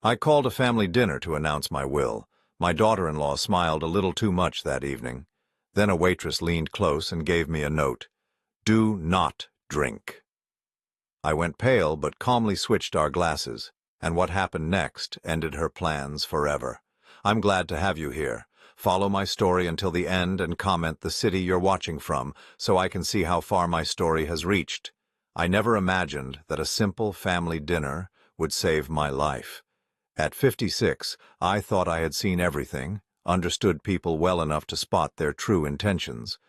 I called a family dinner to announce my will. My daughter-in-law smiled a little too much that evening. Then a waitress leaned close and gave me a note. "Do not drink." I went pale but calmly switched our glasses, and what happened next ended her plans forever. I'm glad to have you here. Follow my story until the end and comment the city you're watching from so I can see how far my story has reached. I never imagined that a simple family dinner would save my life. At 56, I thought I had seen everything, understood people well enough to spot their true intentions.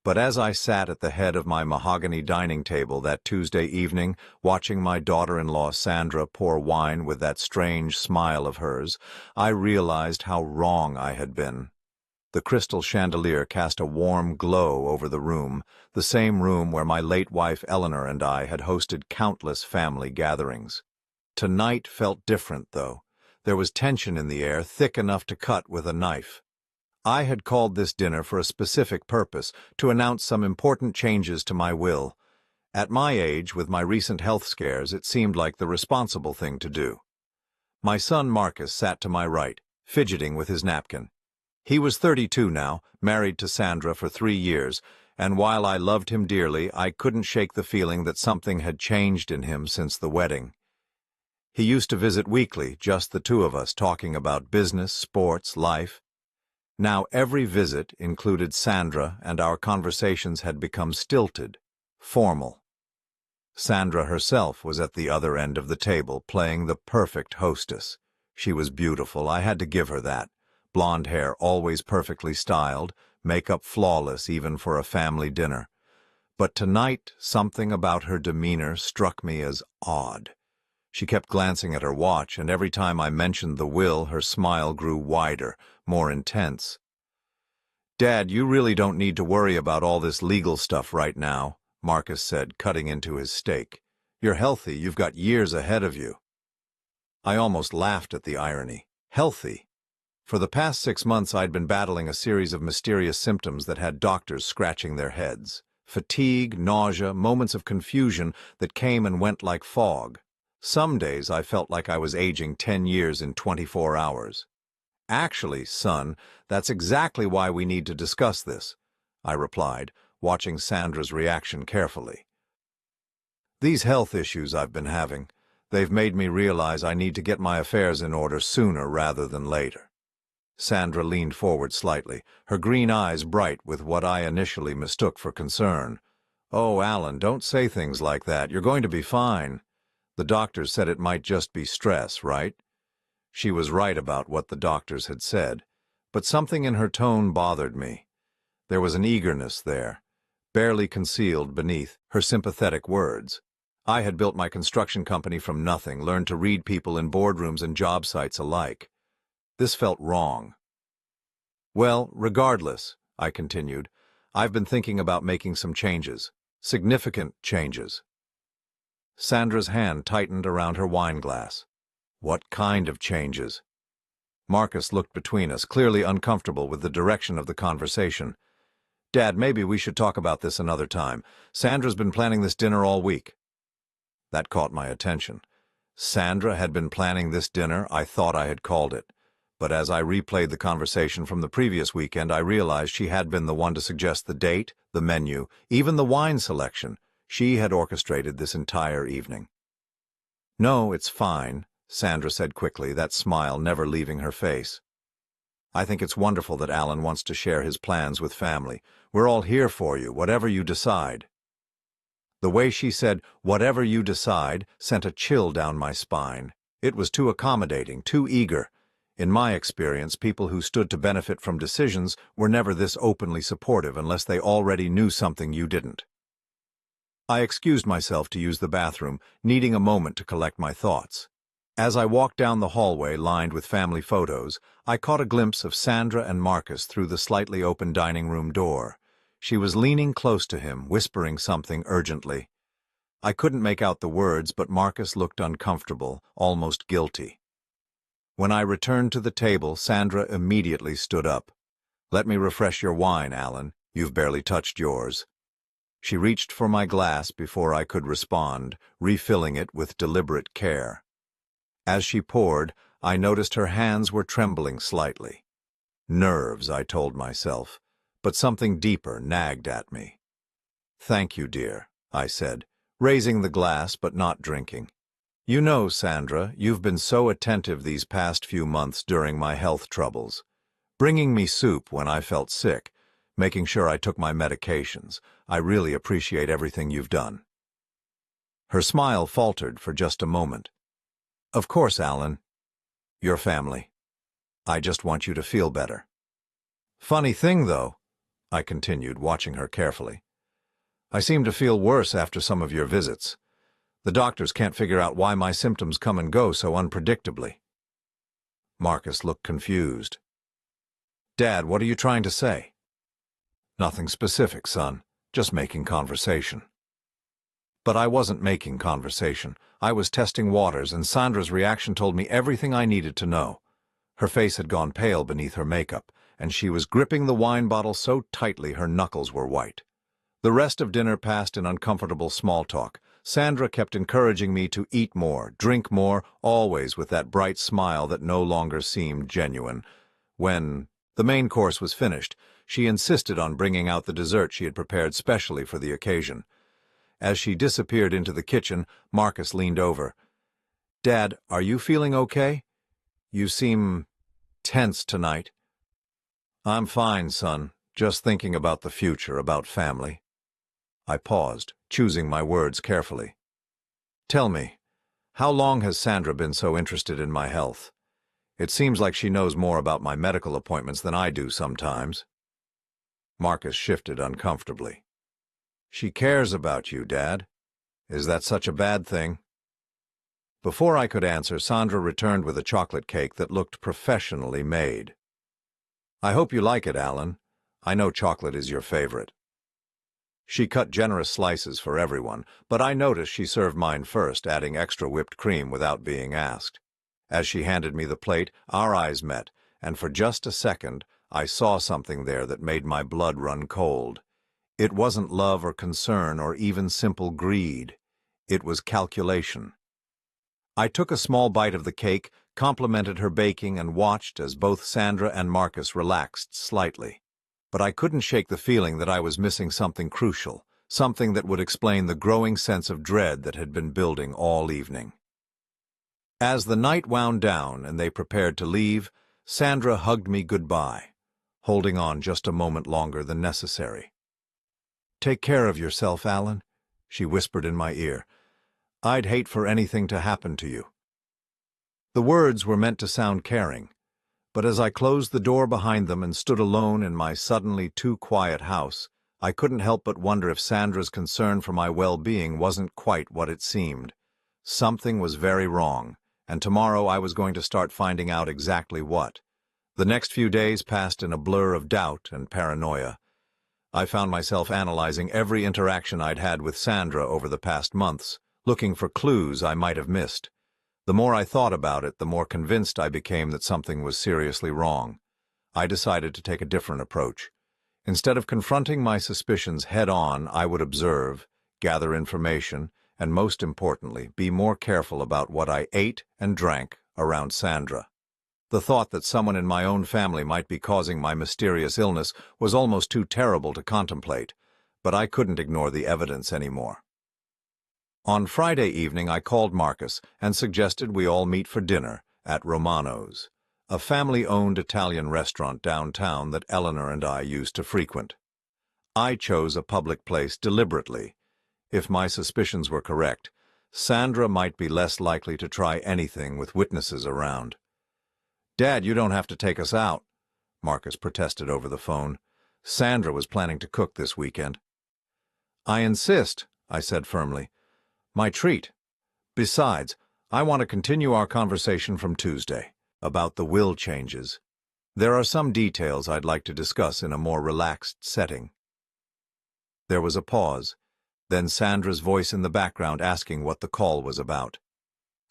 But as I sat at the head of my mahogany dining table that Tuesday evening, watching my daughter-in-law Sandra pour wine with that strange smile of hers, I realized how wrong I had been. The crystal chandelier cast a warm glow over the room, the same room where my late wife Eleanor and I had hosted countless family gatherings. Tonight felt different, though. There was tension in the air, thick enough to cut with a knife. I had called this dinner for a specific purpose, to announce some important changes to my will. At my age, with my recent health scares, it seemed like the responsible thing to do. My son Marcus sat to my right, fidgeting with his napkin. He was 32 now, married to Sandra for 3 years, and while I loved him dearly, I couldn't shake the feeling that something had changed in him since the wedding. He used to visit weekly, just the two of us, talking about business, sports, life. Now every visit included Sandra, and our conversations had become stilted, formal. Sandra herself was at the other end of the table, playing the perfect hostess. She was beautiful, I had to give her that. Blonde hair always perfectly styled, makeup flawless even for a family dinner. But tonight, something about her demeanor struck me as odd. She kept glancing at her watch, and every time I mentioned the will, her smile grew wider, more intense. "Dad, you really don't need to worry about all this legal stuff right now," Marcus said, cutting into his steak. "You're healthy, you've got years ahead of you." I almost laughed at the irony. Healthy? For the past 6 months I'd been battling a series of mysterious symptoms that had doctors scratching their heads. Fatigue, nausea, moments of confusion that came and went like fog. Some days I felt like I was aging 10 years in 24 hours. "Actually, son, that's exactly why we need to discuss this," I replied, watching Sandra's reaction carefully. "These health issues I've been having, they've made me realize I need to get my affairs in order sooner rather than later." Sandra leaned forward slightly, her green eyes bright with what I initially mistook for concern. "Oh, Alan, don't say things like that. You're going to be fine. The doctors said it might just be stress, right?" She was right about what the doctors had said, but something in her tone bothered me. There was an eagerness there, barely concealed beneath her sympathetic words. I had built my construction company from nothing, learned to read people in boardrooms and job sites alike. This felt wrong. "Well, regardless," I continued, "I've been thinking about making some changes, significant changes." Sandra's hand tightened around her wine glass. "What kind of changes?" Marcus looked between us, clearly uncomfortable with the direction of the conversation. "Dad, maybe we should talk about this another time. Sandra's been planning this dinner all week." That caught my attention. Sandra had been planning this dinner. I thought I had called it. But as I replayed the conversation from the previous weekend, I realized she had been the one to suggest the date, the menu, even the wine selection. She had orchestrated this entire evening. "No, it's fine," Sandra said quickly, that smile never leaving her face. "I think it's wonderful that Alan wants to share his plans with family. We're all here for you, whatever you decide." The way she said, "whatever you decide," sent a chill down my spine. It was too accommodating, too eager. In my experience, people who stood to benefit from decisions were never this openly supportive unless they already knew something you didn't. I excused myself to use the bathroom, needing a moment to collect my thoughts. As I walked down the hallway lined with family photos, I caught a glimpse of Sandra and Marcus through the slightly open dining room door. She was leaning close to him, whispering something urgently. I couldn't make out the words, but Marcus looked uncomfortable, almost guilty. When I returned to the table, Sandra immediately stood up. "Let me refresh your wine, Alan. You've barely touched yours." She reached for my glass before I could respond, refilling it with deliberate care. As she poured, I noticed her hands were trembling slightly. Nerves, I told myself, but something deeper nagged at me. "Thank you, dear," I said, raising the glass but not drinking. "You know, Sandra, you've been so attentive these past few months during my health troubles. Bringing me soup when I felt sick, making sure I took my medications. I really appreciate everything you've done." Her smile faltered for just a moment. "Of course, Alan. Your family. I just want you to feel better." "Funny thing, though," I continued, watching her carefully. "I seem to feel worse after some of your visits. The doctors can't figure out why my symptoms come and go so unpredictably." Marcus looked confused. "Dad, what are you trying to say?" "Nothing specific, son. Just making conversation." But I wasn't making conversation. I was testing waters, and Sandra's reaction told me everything I needed to know. Her face had gone pale beneath her makeup, and she was gripping the wine bottle so tightly her knuckles were white. The rest of dinner passed in uncomfortable small talk. Sandra kept encouraging me to eat more, drink more, always with that bright smile that no longer seemed genuine. When the main course was finished, she insisted on bringing out the dessert she had prepared specially for the occasion. As she disappeared into the kitchen, Marcus leaned over. "Dad, are you feeling okay? You seem tense tonight." "I'm fine, son. Just thinking about the future, about family." I paused, choosing my words carefully. "Tell me, how long has Sandra been so interested in my health? It seems like she knows more about my medical appointments than I do sometimes." Marcus shifted uncomfortably. "She cares about you, Dad. Is that such a bad thing?" Before I could answer, Sandra returned with a chocolate cake that looked professionally made. "I hope you like it, Alan. I know chocolate is your favorite." She cut generous slices for everyone, but I noticed she served mine first, adding extra whipped cream without being asked. As she handed me the plate, our eyes met, and for just a second, I saw something there that made my blood run cold. It wasn't love or concern or even simple greed. It was calculation. I took a small bite of the cake, complimented her baking, and watched as both Sandra and Marcus relaxed slightly. But I couldn't shake the feeling that I was missing something crucial, something that would explain the growing sense of dread that had been building all evening. As the night wound down and they prepared to leave, Sandra hugged me goodbye, holding on just a moment longer than necessary. "Take care of yourself, Alan," she whispered in my ear. "I'd hate for anything to happen to you." The words were meant to sound caring, but as I closed the door behind them and stood alone in my suddenly too quiet house, I couldn't help but wonder if Sandra's concern for my well-being wasn't quite what it seemed. Something was very wrong, and tomorrow I was going to start finding out exactly what. The next few days passed in a blur of doubt and paranoia. I found myself analyzing every interaction I'd had with Sandra over the past months, looking for clues I might have missed. The more I thought about it, the more convinced I became that something was seriously wrong. I decided to take a different approach. Instead of confronting my suspicions head-on, I would observe, gather information, and most importantly, be more careful about what I ate and drank around Sandra. The thought that someone in my own family might be causing my mysterious illness was almost too terrible to contemplate, but I couldn't ignore the evidence anymore. On Friday evening, I called Marcus and suggested we all meet for dinner at Romano's, a family-owned Italian restaurant downtown that Eleanor and I used to frequent. I chose a public place deliberately. If my suspicions were correct, Sandra might be less likely to try anything with witnesses around. "Dad, you don't have to take us out," Marcus protested over the phone. "Sandra was planning to cook this weekend." "I insist," I said firmly. "My treat. Besides, I want to continue our conversation from Tuesday about the will changes. There are some details I'd like to discuss in a more relaxed setting." There was a pause, then Sandra's voice in the background asking what the call was about.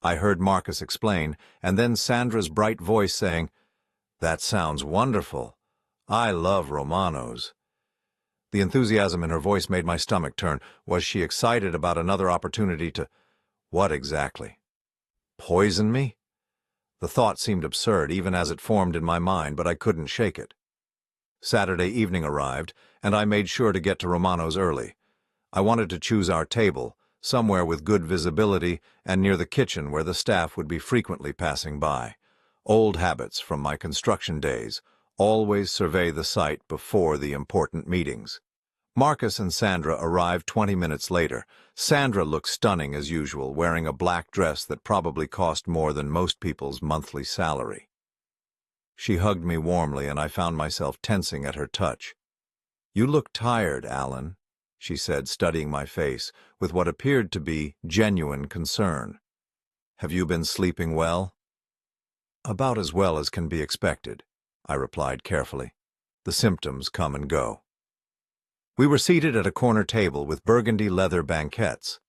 I heard Marcus explain, and then Sandra's bright voice saying, "That sounds wonderful. I love Romano's." The enthusiasm in her voice made my stomach turn. Was she excited about another opportunity to— what exactly? Poison me? The thought seemed absurd even as it formed in my mind, but I couldn't shake it. Saturday evening arrived, and I made sure to get to Romano's early. I wanted to choose our table, somewhere with good visibility and near the kitchen where the staff would be frequently passing by. Old habits from my construction days: always survey the site before the important meetings. Marcus and Sandra arrived 20 minutes later. Sandra looked stunning as usual, wearing a black dress that probably cost more than most people's monthly salary. She hugged me warmly, and I found myself tensing at her touch. "You look tired, Alan," she said, studying my face with what appeared to be genuine concern. "Have you been sleeping well?" "About as well as can be expected," I replied carefully. "The symptoms come and go." We were seated at a corner table with burgundy leather banquettes.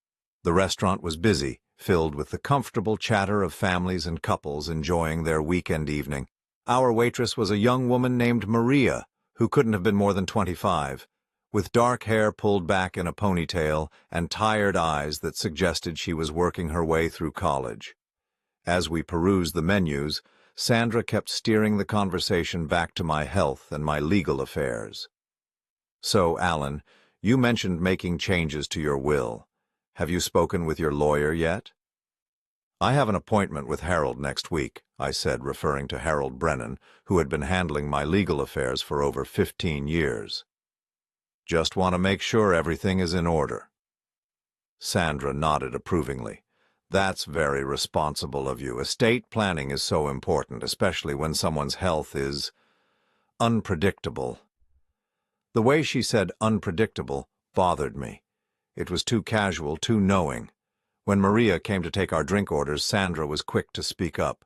The restaurant was busy, filled with the comfortable chatter of families and couples enjoying their weekend evening. Our waitress was a young woman named Maria, who couldn't have been more than 25, with dark hair pulled back in a ponytail and tired eyes that suggested she was working her way through college. As we perused the menus, Sandra kept steering the conversation back to my health and my legal affairs. "So, Alan, you mentioned making changes to your will. Have you spoken with your lawyer yet?" "I have an appointment with Harold next week," I said, referring to Harold Brennan, who had been handling my legal affairs for over 15 years. "Just want to make sure everything is in order." Sandra nodded approvingly. "That's very responsible of you. Estate planning is so important, especially when someone's health is unpredictable." The way she said unpredictable bothered me. It was too casual, too knowing. When Maria came to take our drink orders, Sandra was quick to speak up.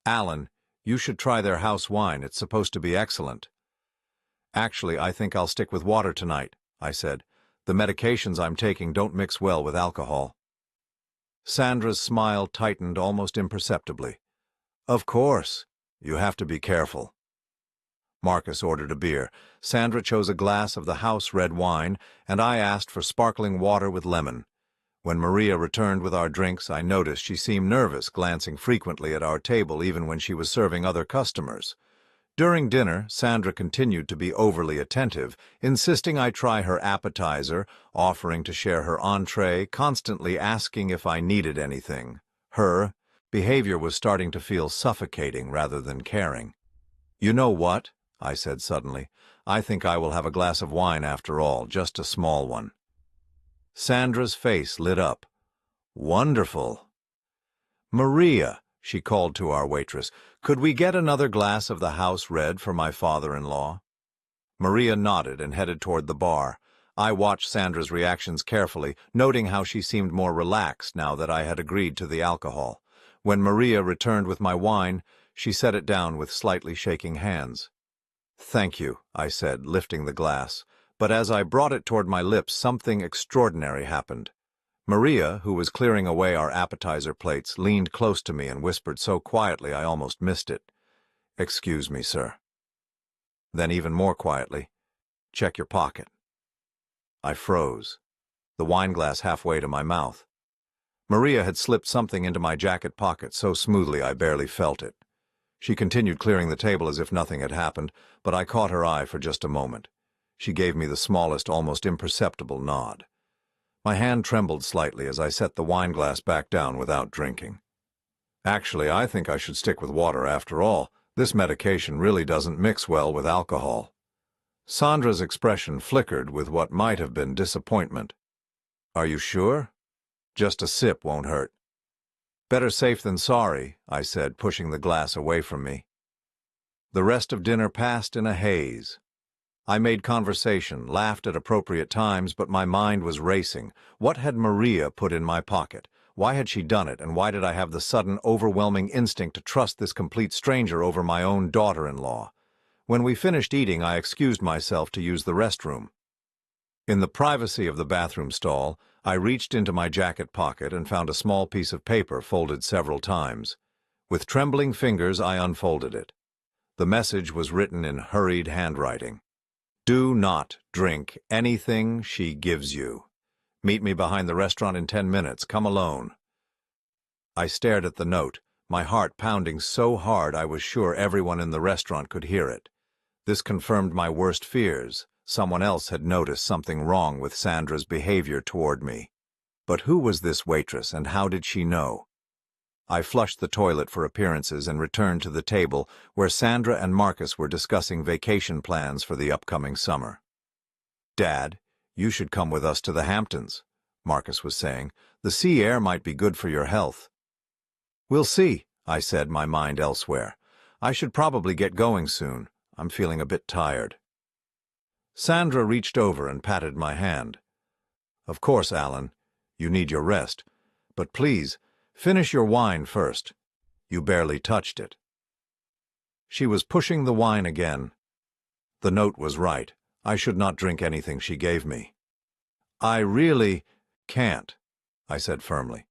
"Alan, you should try their house wine. It's supposed to be excellent." "Actually, I think I'll stick with water tonight," I said. "The medications I'm taking don't mix well with alcohol." Sandra's smile tightened almost imperceptibly. "Of course. You have to be careful." Marcus ordered a beer. Sandra chose a glass of the house red wine, and I asked for sparkling water with lemon. When Maria returned with our drinks, I noticed she seemed nervous, glancing frequently at our table even when she was serving other customers. During dinner, Sandra continued to be overly attentive, insisting I try her appetizer, offering to share her entree, constantly asking if I needed anything. Her behavior was starting to feel suffocating rather than caring. "You know what?" I said suddenly. "I think I will have a glass of wine after all, just a small one." Sandra's face lit up. "Wonderful." "Maria," she called to our waitress, "could we get another glass of the house red for my father-in-law?" Maria nodded and headed toward the bar. I watched Sandra's reactions carefully, noting how she seemed more relaxed now that I had agreed to the alcohol. When Maria returned with my wine, she set it down with slightly shaking hands. "Thank you," I said, lifting the glass. But as I brought it toward my lips, something extraordinary happened. Maria, who was clearing away our appetizer plates, leaned close to me and whispered so quietly I almost missed it. "Excuse me, sir." Then even more quietly, "Check your pocket." I froze, the wine glass halfway to my mouth. Maria had slipped something into my jacket pocket so smoothly I barely felt it. She continued clearing the table as if nothing had happened, but I caught her eye for just a moment. She gave me the smallest, almost imperceptible nod. My hand trembled slightly as I set the wine glass back down without drinking. "Actually, I think I should stick with water after all. This medication really doesn't mix well with alcohol." Sandra's expression flickered with what might have been disappointment. "Are you sure? Just a sip won't hurt." "Better safe than sorry," I said, pushing the glass away from me. The rest of dinner passed in a haze. I made conversation, laughed at appropriate times, but my mind was racing. What had Maria put in my pocket? Why had she done it, and why did I have the sudden, overwhelming instinct to trust this complete stranger over my own daughter-in-law? When we finished eating, I excused myself to use the restroom. In the privacy of the bathroom stall, I reached into my jacket pocket and found a small piece of paper folded several times. With trembling fingers, I unfolded it. The message was written in hurried handwriting. "Do not drink anything she gives you. Meet me behind the restaurant in 10 minutes. Come alone." I stared at the note, my heart pounding so hard I was sure everyone in the restaurant could hear it. This confirmed my worst fears. Someone else had noticed something wrong with Sandra's behavior toward me. But who was this waitress, and how did she know? I flushed the toilet for appearances and returned to the table where Sandra and Marcus were discussing vacation plans for the upcoming summer. "Dad, you should come with us to the Hamptons," Marcus was saying. "The sea air might be good for your health." "We'll see," I said, my mind elsewhere. "I should probably get going soon. I'm feeling a bit tired." Sandra reached over and patted my hand. "Of course, Alan. You need your rest. But please, finish your wine first. You barely touched it." She was pushing the wine again. The note was right. I should not drink anything she gave me. "I really can't," I said firmly.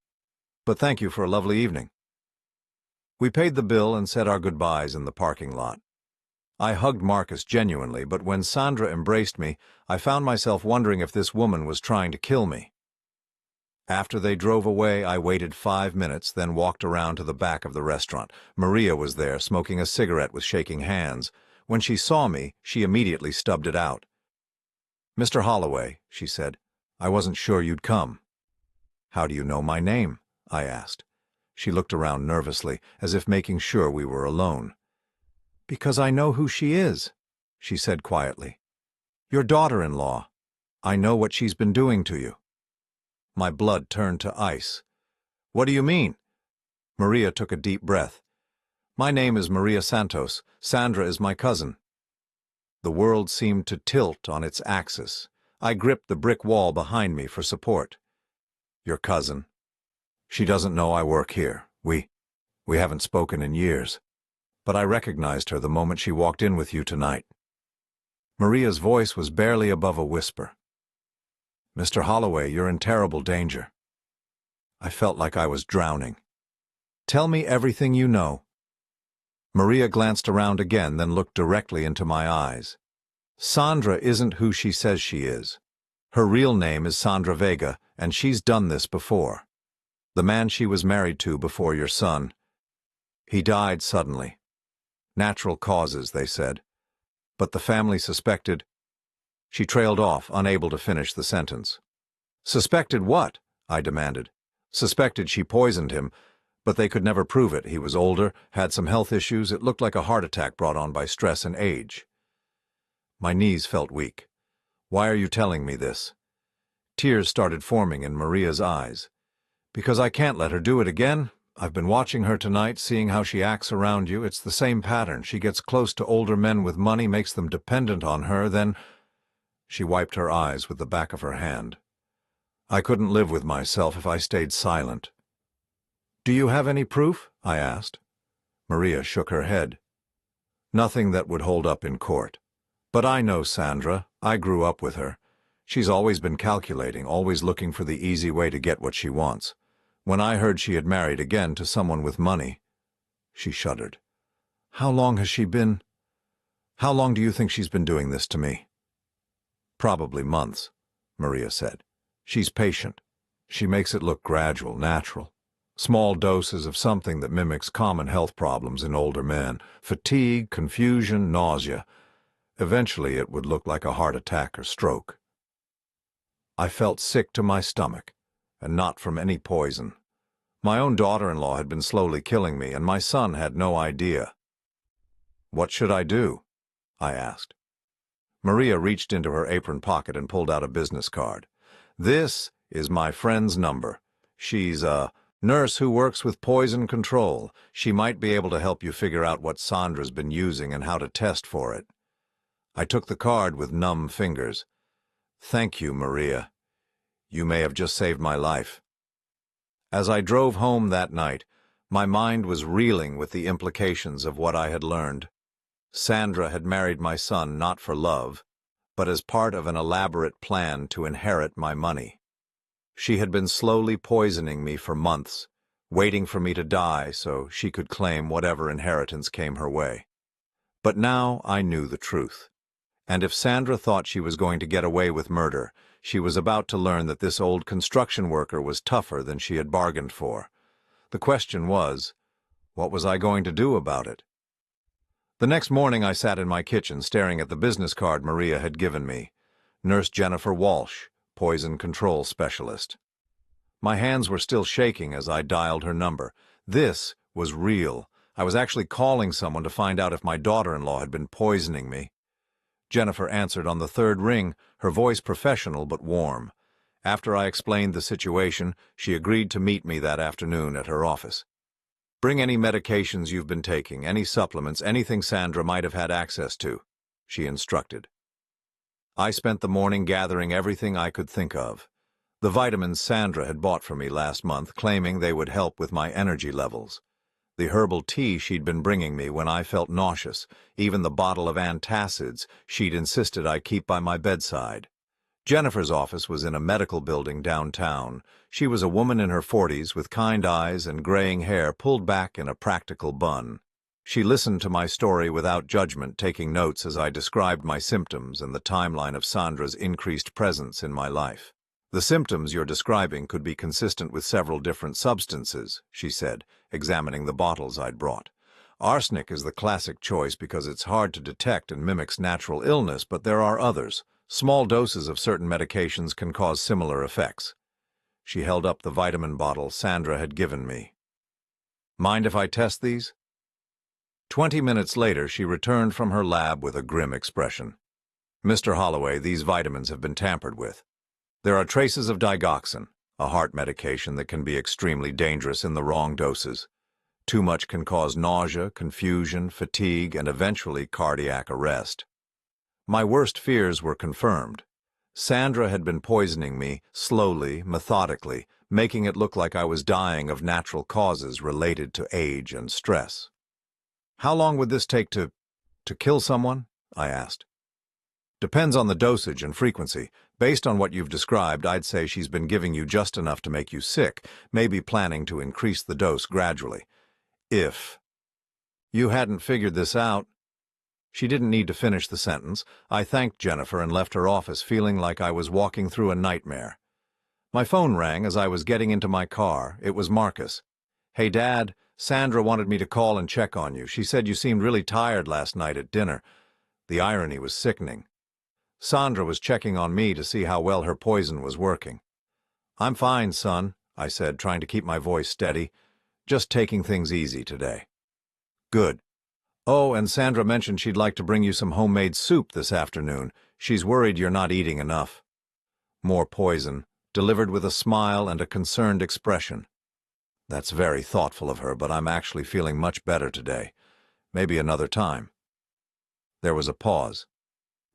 "But thank you for a lovely evening." We paid the bill and said our goodbyes in the parking lot. I hugged Marcus genuinely, but when Sandra embraced me, I found myself wondering if this woman was trying to kill me. After they drove away, I waited 5 minutes, then walked around to the back of the restaurant. Maria was there, smoking a cigarette with shaking hands. When she saw me, she immediately stubbed it out. "Mr. Holloway," she said, "I wasn't sure you'd come." "How do you know my name?" I asked. She looked around nervously, as if making sure we were alone. "Because I know who she is," she said quietly. "Your daughter-in-law. I know what she's been doing to you." My blood turned to ice. "What do you mean?" Maria took a deep breath. "My name is Maria Santos. Sandra is my cousin." The world seemed to tilt on its axis. I gripped the brick wall behind me for support. "Your cousin? She doesn't know I work here. We haven't spoken in years. But I recognized her the moment she walked in with you tonight." Maria's voice was barely above a whisper. "Mr. Holloway, you're in terrible danger." I felt like I was drowning. "Tell me everything you know." Maria glanced around again, then looked directly into my eyes. "Sandra isn't who she says she is. Her real name is Sandra Vega, and she's done this before. The man she was married to before your son, he died suddenly. Natural causes, they said. But the family suspected—" She trailed off, unable to finish the sentence. "Suspected what?" I demanded. "Suspected she poisoned him, but they could never prove it. He was older, had some health issues. It looked like a heart attack brought on by stress and age." My knees felt weak. "Why are you telling me this?" Tears started forming in Maria's eyes. "Because I can't let her do it again. I've been watching her tonight, seeing how she acts around you. It's the same pattern. She gets close to older men with money, makes them dependent on her, then—" She wiped her eyes with the back of her hand. "I couldn't live with myself if I stayed silent." "Do you have any proof?" I asked. Maria shook her head. "Nothing that would hold up in court. But I know Sandra. I grew up with her. She's always been calculating, always looking for the easy way to get what she wants. When I heard she had married again to someone with money—" She shuddered. How long do you think she's been doing this to me?" "Probably months," Maria said. "She's patient. She makes it look gradual, natural. Small doses of something that mimics common health problems in older men. Fatigue, confusion, nausea. Eventually it would look like a heart attack or stroke." I felt sick to my stomach, and not from any poison. My own daughter-in-law had been slowly killing me, and my son had no idea. "What should I do?" I asked. Maria reached into her apron pocket and pulled out a business card. "This is my friend's number. She's a nurse who works with poison control. She might be able to help you figure out what Sandra's been using and how to test for it." I took the card with numb fingers. "Thank you, Maria. You may have just saved my life." As I drove home that night, my mind was reeling with the implications of what I had learned. Sandra had married my son not for love, but as part of an elaborate plan to inherit my money. She had been slowly poisoning me for months, waiting for me to die so she could claim whatever inheritance came her way. But now I knew the truth. And if Sandra thought she was going to get away with murder, she was about to learn that this old construction worker was tougher than she had bargained for. The question was, What was I going to do about it? The next morning I sat in my kitchen staring at the business card Maria had given me. Nurse Jennifer Walsh, Poison Control Specialist. My hands were still shaking as I dialed her number. This was real. I was actually calling someone to find out if my daughter-in-law had been poisoning me. Jennifer answered on the third ring, her voice professional but warm. After I explained the situation, she agreed to meet me that afternoon at her office. Bring any medications you've been taking, any supplements, anything Sandra might have had access to, she instructed. I spent the morning gathering everything I could think of. The vitamins Sandra had bought for me last month, claiming they would help with my energy levels. The herbal tea she'd been bringing me when I felt nauseous, even the bottle of antacids she'd insisted I keep by my bedside. Jennifer's office was in a medical building downtown. She was a woman in her 40s with kind eyes and graying hair pulled back in a practical bun. She listened to my story without judgment, taking notes as I described my symptoms and the timeline of Sandra's increased presence in my life. The symptoms you're describing could be consistent with several different substances, she said, examining the bottles I'd brought. Arsenic is the classic choice because it's hard to detect and mimics natural illness, but there are others. Small doses of certain medications can cause similar effects. She held up the vitamin bottle Sandra had given me. Mind if I test these? 20 minutes later, she returned from her lab with a grim expression. Mr. Holloway, these vitamins have been tampered with. There are traces of digoxin, a heart medication that can be extremely dangerous in the wrong doses. Too much can cause nausea, confusion, fatigue, and eventually cardiac arrest. My worst fears were confirmed. Sandra had been poisoning me slowly, methodically, making it look like I was dying of natural causes related to age and stress. How long would this take to kill someone? I asked. Depends on the dosage and frequency. Based on what you've described, I'd say she's been giving you just enough to make you sick, maybe planning to increase the dose gradually. If you hadn't figured this out. She didn't need to finish the sentence. I thanked Jennifer and left her office feeling like I was walking through a nightmare. My phone rang as I was getting into my car. It was Marcus. Hey, Dad, Sandra wanted me to call and check on you. She said you seemed really tired last night at dinner. The irony was sickening. Sandra was checking on me to see how well her poison was working. I'm fine, son, I said, trying to keep my voice steady. Just taking things easy today. Good. Oh, and Sandra mentioned she'd like to bring you some homemade soup this afternoon. She's worried you're not eating enough. More poison, delivered with a smile and a concerned expression. That's very thoughtful of her, but I'm actually feeling much better today. Maybe another time. There was a pause.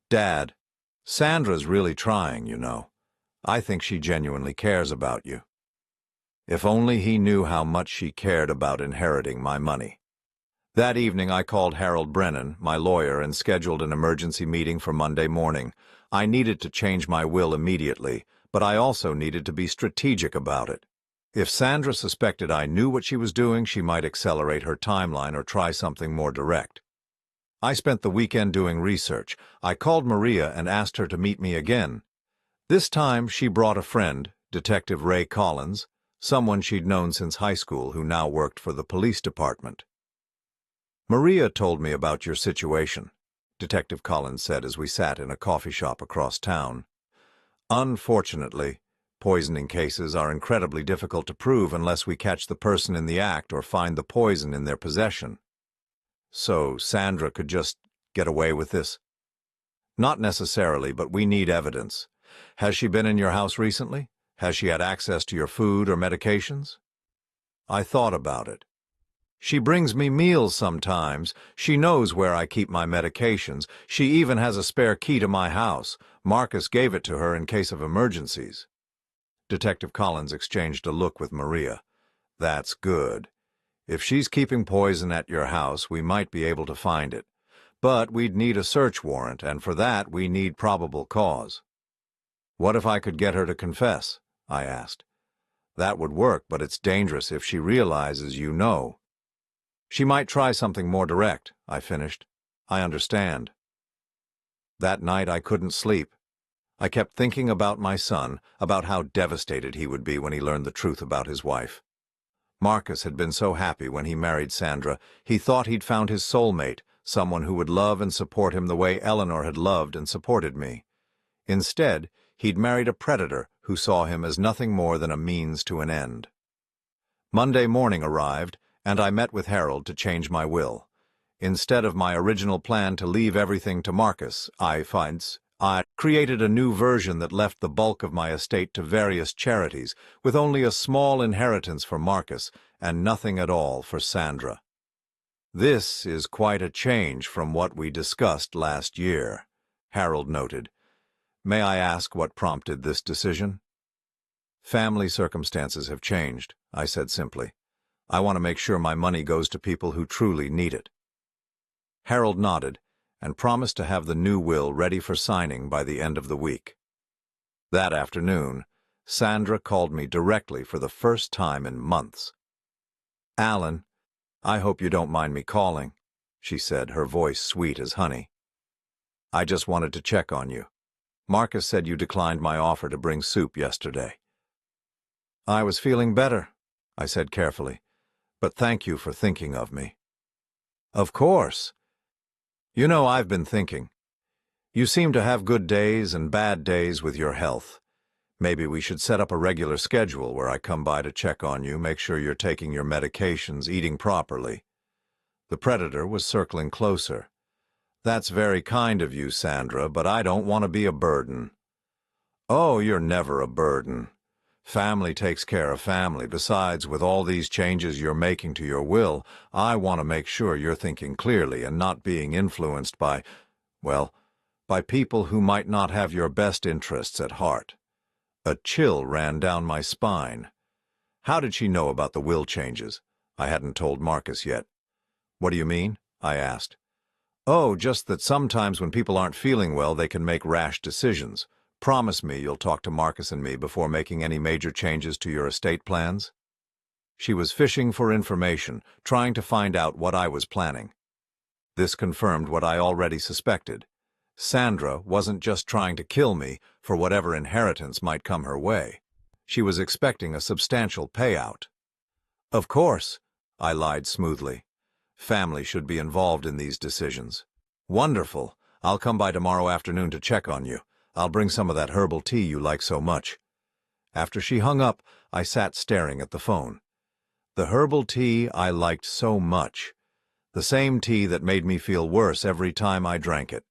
Dad, Sandra's really trying, you know. I think she genuinely cares about you. If only he knew how much she cared about inheriting my money. That evening I called Harold Brennan, my lawyer, and scheduled an emergency meeting for Monday morning. I needed to change my will immediately, but I also needed to be strategic about it. If Sandra suspected I knew what she was doing, she might accelerate her timeline or try something more direct. I spent the weekend doing research. I called Maria and asked her to meet me again. This time she brought a friend, Detective Ray Collins, someone she'd known since high school who now worked for the police department. Maria told me about your situation, Detective Collins said as we sat in a coffee shop across town. Unfortunately, poisoning cases are incredibly difficult to prove unless we catch the person in the act or find the poison in their possession. So Sandra could just get away with this? Not necessarily, but we need evidence. Has she been in your house recently? Has she had access to your food or medications? I thought about it. She brings me meals sometimes. She knows where I keep my medications. She even has a spare key to my house. Marcus gave it to her in case of emergencies. Detective Collins exchanged a look with Maria. That's good. If she's keeping poison at your house, we might be able to find it. But we'd need a search warrant, and for that we need probable cause. What if I could get her to confess? I asked. That would work, but it's dangerous if she realizes you know. She might try something more direct, I finished. I understand. That night I couldn't sleep. I kept thinking about my son, about how devastated he would be when he learned the truth about his wife. Marcus had been so happy when he married Sandra. He thought he'd found his soulmate, someone who would love and support him the way Eleanor had loved and supported me. Instead, he'd married a predator who saw him as nothing more than a means to an end. Monday morning arrived, and I met with Harold to change my will. Instead of my original plan to leave everything to Marcus, I created a new version that left the bulk of my estate to various charities, with only a small inheritance for Marcus and nothing at all for Sandra. This is quite a change from what we discussed last year, Harold noted. May I ask what prompted this decision? Family circumstances have changed, I said simply. I want to make sure my money goes to people who truly need it. Harold nodded and promised to have the new will ready for signing by the end of the week. That afternoon, Sandra called me directly for the first time in months. "Alan, I hope you don't mind me calling," she said, her voice sweet as honey. "I just wanted to check on you. Marcus said you declined my offer to bring soup yesterday." "I was feeling better," I said carefully, "but thank you for thinking of me." "Of course. You know, I've been thinking. You seem to have good days and bad days with your health. Maybe we should set up a regular schedule where I come by to check on you, make sure you're taking your medications, eating properly." The predator was circling closer. "That's very kind of you, Sandra, but I don't want to be a burden." "Oh, you're never a burden. Family takes care of family. Besides, with all these changes you're making to your will, I want to make sure you're thinking clearly and not being influenced by, well, by people who might not have your best interests at heart." A chill ran down my spine. How did she know about the will changes? I hadn't told Marcus yet. "What do you mean?" I asked. "Oh, just that sometimes when people aren't feeling well, they can make rash decisions. Promise me you'll talk to Marcus and me before making any major changes to your estate plans." She was fishing for information, trying to find out what I was planning. This confirmed what I already suspected. Sandra wasn't just trying to kill me for whatever inheritance might come her way. She was expecting a substantial payout. "Of course," I lied smoothly. "Family should be involved in these decisions." "Wonderful. I'll come by tomorrow afternoon to check on you. I'll bring some of that herbal tea you like so much." After she hung up, I sat staring at the phone. The herbal tea I liked so much. The same tea that made me feel worse every time I drank it.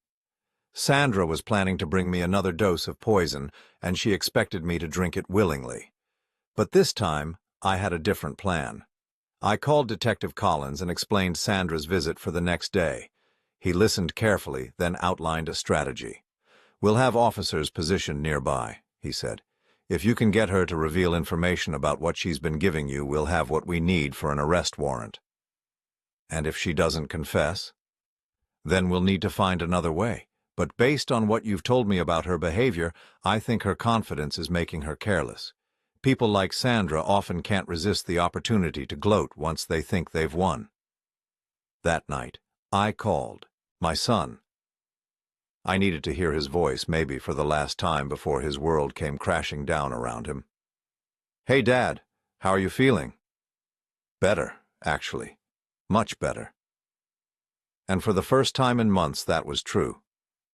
Sandra was planning to bring me another dose of poison, and she expected me to drink it willingly. But this time, I had a different plan. I called Detective Collins and explained Sandra's visit for the next day. He listened carefully, then outlined a strategy. "We'll have officers positioned nearby," he said. "If you can get her to reveal information about what she's been giving you, we'll have what we need for an arrest warrant." "And if she doesn't confess?" "Then we'll need to find another way. But based on what you've told me about her behavior, I think her confidence is making her careless. People like Sandra often can't resist the opportunity to gloat once they think they've won." That night, I called my son. I needed to hear his voice, maybe for the last time before his world came crashing down around him. "Hey, Dad, how are you feeling?" "Better, actually. Much better." And for the first time in months, that was true.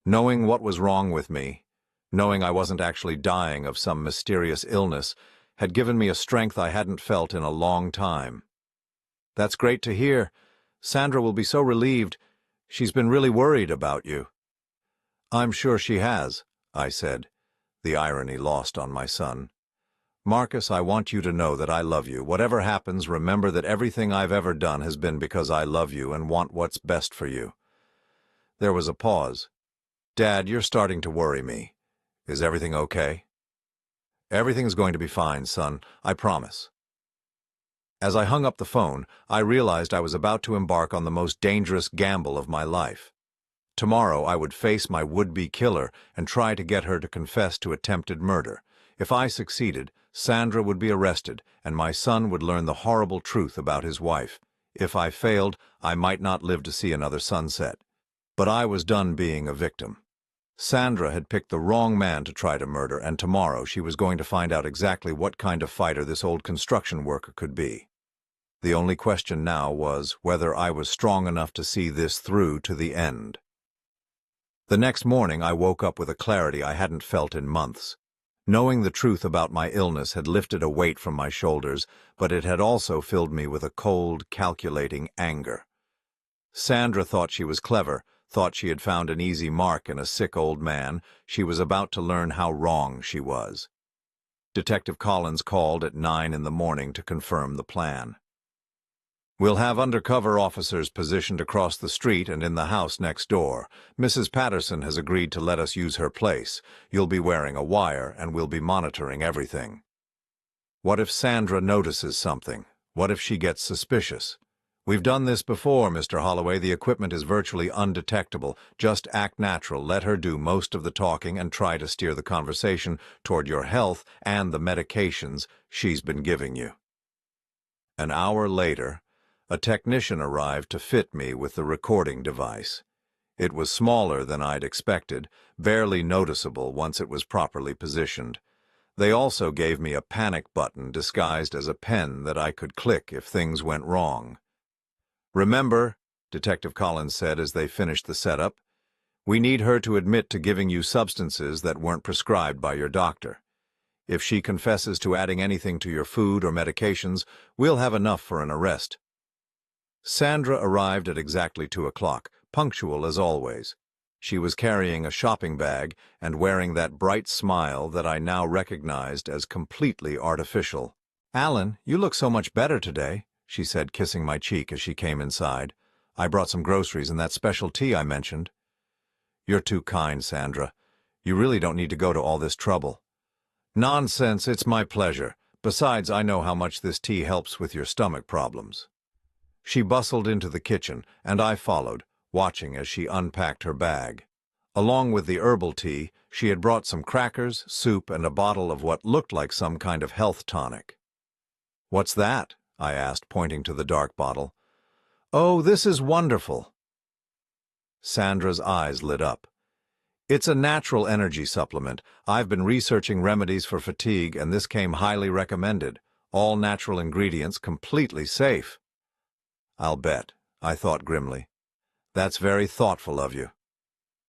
Knowing what was wrong with me, knowing I wasn't actually dying of some mysterious illness, had given me a strength I hadn't felt in a long time. "That's great to hear. Sandra will be so relieved. She's been really worried about you." "I'm sure she has," I said, the irony lost on my son. "Marcus, I want you to know that I love you. Whatever happens, remember that everything I've ever done has been because I love you and want what's best for you." There was a pause. "Dad, you're starting to worry me. Is everything okay?" "Everything's going to be fine, son. I promise." As I hung up the phone, I realized I was about to embark on the most dangerous gamble of my life. Tomorrow I would face my would-be killer and try to get her to confess to attempted murder. If I succeeded, Sandra would be arrested, and my son would learn the horrible truth about his wife. If I failed, I might not live to see another sunset. But I was done being a victim. Sandra had picked the wrong man to try to murder, and tomorrow she was going to find out exactly what kind of fighter this old construction worker could be. The only question now was whether I was strong enough to see this through to the end. The next morning I woke up with a clarity I hadn't felt in months. Knowing the truth about my illness had lifted a weight from my shoulders, but it had also filled me with a cold, calculating anger. Sandra thought she was clever, thought she had found an easy mark in a sick old man. She was about to learn how wrong she was. Detective Collins called at 9 in the morning to confirm the plan. "We'll have undercover officers positioned across the street and in the house next door. Mrs. Patterson has agreed to let us use her place. You'll be wearing a wire, and we'll be monitoring everything." What if Sandra notices something? What if she gets suspicious? "We've done this before, Mr. Holloway. The equipment is virtually undetectable. Just act natural. Let her do most of the talking and try to steer the conversation toward your health and the medications she's been giving you." An hour later, a technician arrived to fit me with the recording device. It was smaller than I'd expected, barely noticeable once it was properly positioned. They also gave me a panic button disguised as a pen that I could click if things went wrong. "Remember," Detective Collins said as they finished the setup, "we need her to admit to giving you substances that weren't prescribed by your doctor. If she confesses to adding anything to your food or medications, we'll have enough for an arrest." Sandra arrived at exactly 2 o'clock, punctual as always. She was carrying a shopping bag and wearing that bright smile that I now recognized as completely artificial. "Alan, you look so much better today," she said, kissing my cheek as she came inside. "I brought some groceries and that special tea I mentioned." "You're too kind, Sandra. You really don't need to go to all this trouble." "Nonsense, it's my pleasure. Besides, I know how much this tea helps with your stomach problems." She bustled into the kitchen, and I followed, watching as she unpacked her bag. Along with the herbal tea, she had brought some crackers, soup, and a bottle of what looked like some kind of health tonic. "What's that?" I asked, pointing to the dark bottle. "Oh, this is wonderful." Sandra's eyes lit up. "It's a natural energy supplement. I've been researching remedies for fatigue, and this came highly recommended. All natural ingredients, completely safe." "I'll bet," I thought grimly. "That's very thoughtful of you."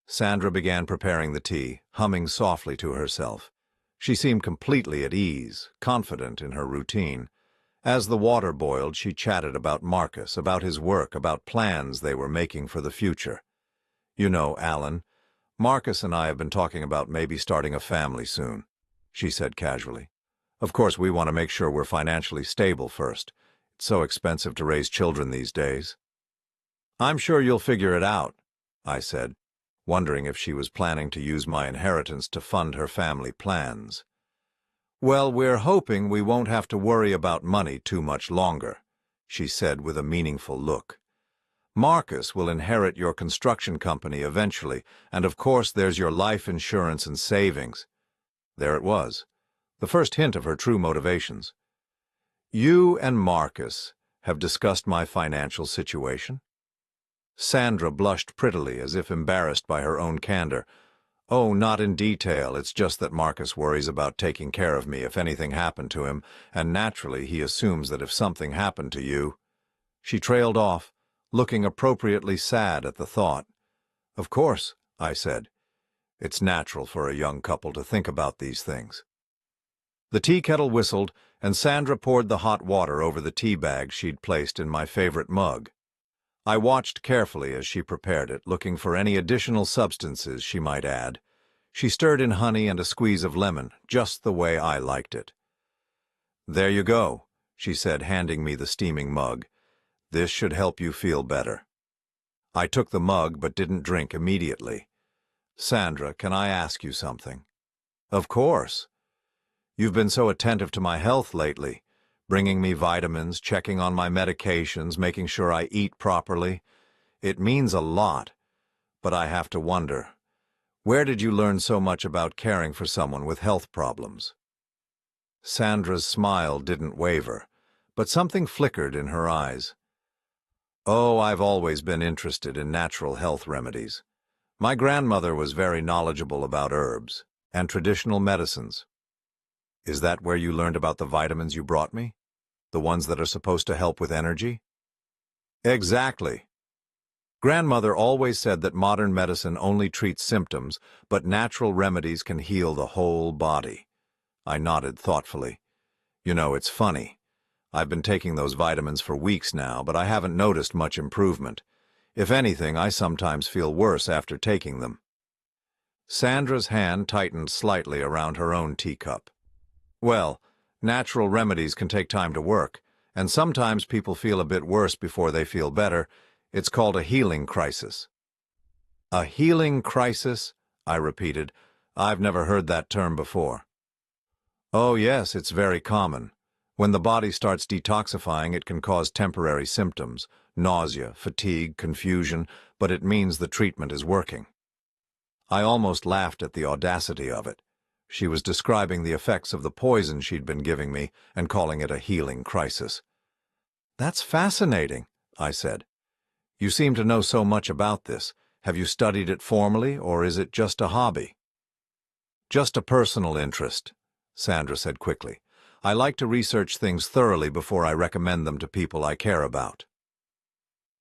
Sandra began preparing the tea, humming softly to herself. She seemed completely at ease, confident in her routine. As the water boiled, she chatted about Marcus, about his work, about plans they were making for the future. "You know, Alan, Marcus and I have been talking about maybe starting a family soon," she said casually. "Of course, we want to make sure we're financially stable first. It's so expensive to raise children these days." "I'm sure you'll figure it out," I said, wondering if she was planning to use my inheritance to fund her family plans. "Well, we're hoping we won't have to worry about money too much longer," she said with a meaningful look. "Marcus will inherit your construction company eventually, and of course there's your life insurance and savings." There it was, the first hint of her true motivations. "You and Marcus have discussed my financial situation?" Sandra blushed prettily, as if embarrassed by her own candor. "Oh, not in detail. It's just that Marcus worries about taking care of me if anything happened to him, and naturally he assumes that if something happened to you—" She trailed off, looking appropriately sad at the thought. "Of course," I said. "It's natural for a young couple to think about these things." The tea kettle whistled, and Sandra poured the hot water over the tea bag she'd placed in my favorite mug. I watched carefully as she prepared it, looking for any additional substances she might add. She stirred in honey and a squeeze of lemon, just the way I liked it. "There you go," she said, handing me the steaming mug. "This should help you feel better." I took the mug but didn't drink immediately. "Sandra, can I ask you something?" "Of course." "You've been so attentive to my health lately, bringing me vitamins, checking on my medications, making sure I eat properly. It means a lot, but I have to wonder, where did you learn so much about caring for someone with health problems?" Sandra's smile didn't waver, but something flickered in her eyes. "Oh, I've always been interested in natural health remedies. My grandmother was very knowledgeable about herbs and traditional medicines." "Is that where you learned about the vitamins you brought me?" The ones that are supposed to help with energy? Exactly. Grandmother always said that modern medicine only treats symptoms, but natural remedies can heal the whole body. I nodded thoughtfully. You know, it's funny. I've been taking those vitamins for weeks now, but I haven't noticed much improvement. If anything, I sometimes feel worse after taking them. Sandra's hand tightened slightly around her own teacup. Well, natural remedies can take time to work, and sometimes people feel a bit worse before they feel better. It's called a healing crisis. A healing crisis? I repeated. I've never heard that term before. Oh yes, it's very common. When the body starts detoxifying, it can cause temporary symptoms, nausea, fatigue, confusion, but it means the treatment is working. I almost laughed at the audacity of it. She was describing the effects of the poison she'd been giving me and calling it a healing crisis. That's fascinating, I said. You seem to know so much about this. Have you studied it formally, or is it just a hobby? Just a personal interest, Sandra said quickly. I like to research things thoroughly before I recommend them to people I care about.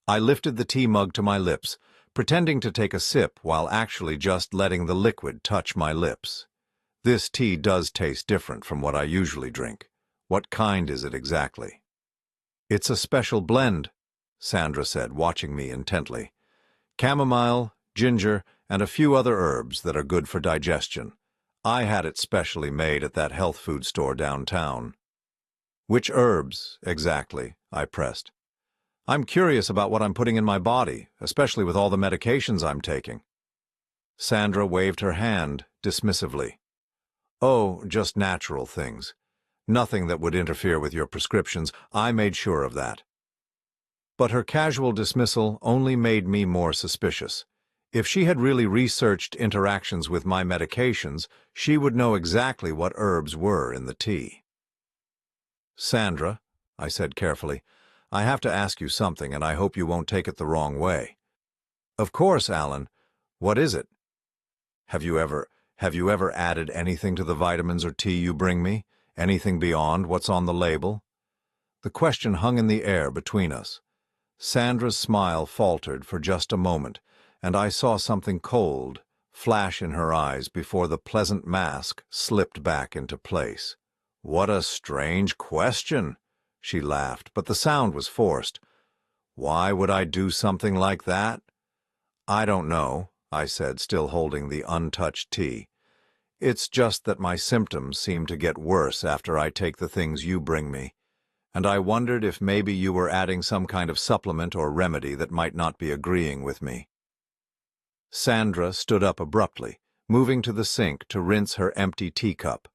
I lifted the tea mug to my lips, pretending to take a sip while actually just letting the liquid touch my lips. This tea does taste different from what I usually drink. What kind is it exactly? It's a special blend, Sandra said, watching me intently. Chamomile, ginger, and a few other herbs that are good for digestion. I had it specially made at that health food store downtown. Which herbs, exactly? I pressed. I'm curious about what I'm putting in my body, especially with all the medications I'm taking. Sandra waved her hand dismissively. Oh, just natural things. Nothing that would interfere with your prescriptions. I made sure of that. But her casual dismissal only made me more suspicious. If she had really researched interactions with my medications, she would know exactly what herbs were in the tea. Sandra, I said carefully, I have to ask you something, and I hope you won't take it the wrong way. Of course, Alan. What is it? Have you ever added anything to the vitamins or tea you bring me? Anything beyond what's on the label? The question hung in the air between us. Sandra's smile faltered for just a moment, and I saw something cold flash in her eyes before the pleasant mask slipped back into place. What a strange question, she laughed, but the sound was forced. Why would I do something like that? I don't know, I said, still holding the untouched tea. It's just that my symptoms seem to get worse after I take the things you bring me, and I wondered if maybe you were adding some kind of supplement or remedy that might not be agreeing with me. Sandra stood up abruptly, moving to the sink to rinse her empty teacup.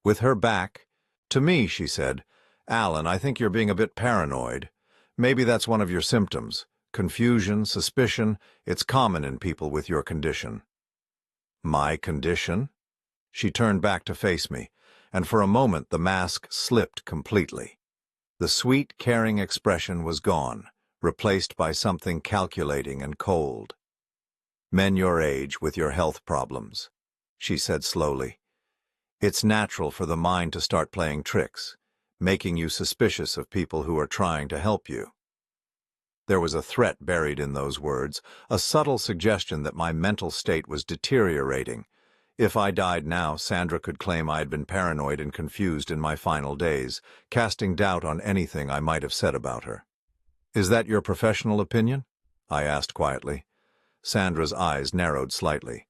With her back to me, she said, Alan, I think you're being a bit paranoid. Maybe that's one of your symptoms. Confusion, suspicion, it's common in people with your condition. My condition? She turned back to face me, and for a moment the mask slipped completely. The sweet, caring expression was gone, replaced by something calculating and cold. Men your age with your health problems, she said slowly. It's natural for the mind to start playing tricks, making you suspicious of people who are trying to help you. There was a threat buried in those words, a subtle suggestion that my mental state was deteriorating. If I died now, Sandra could claim I had been paranoid and confused in my final days, casting doubt on anything I might have said about her. Is that your professional opinion? I asked quietly. Sandra's eyes narrowed slightly.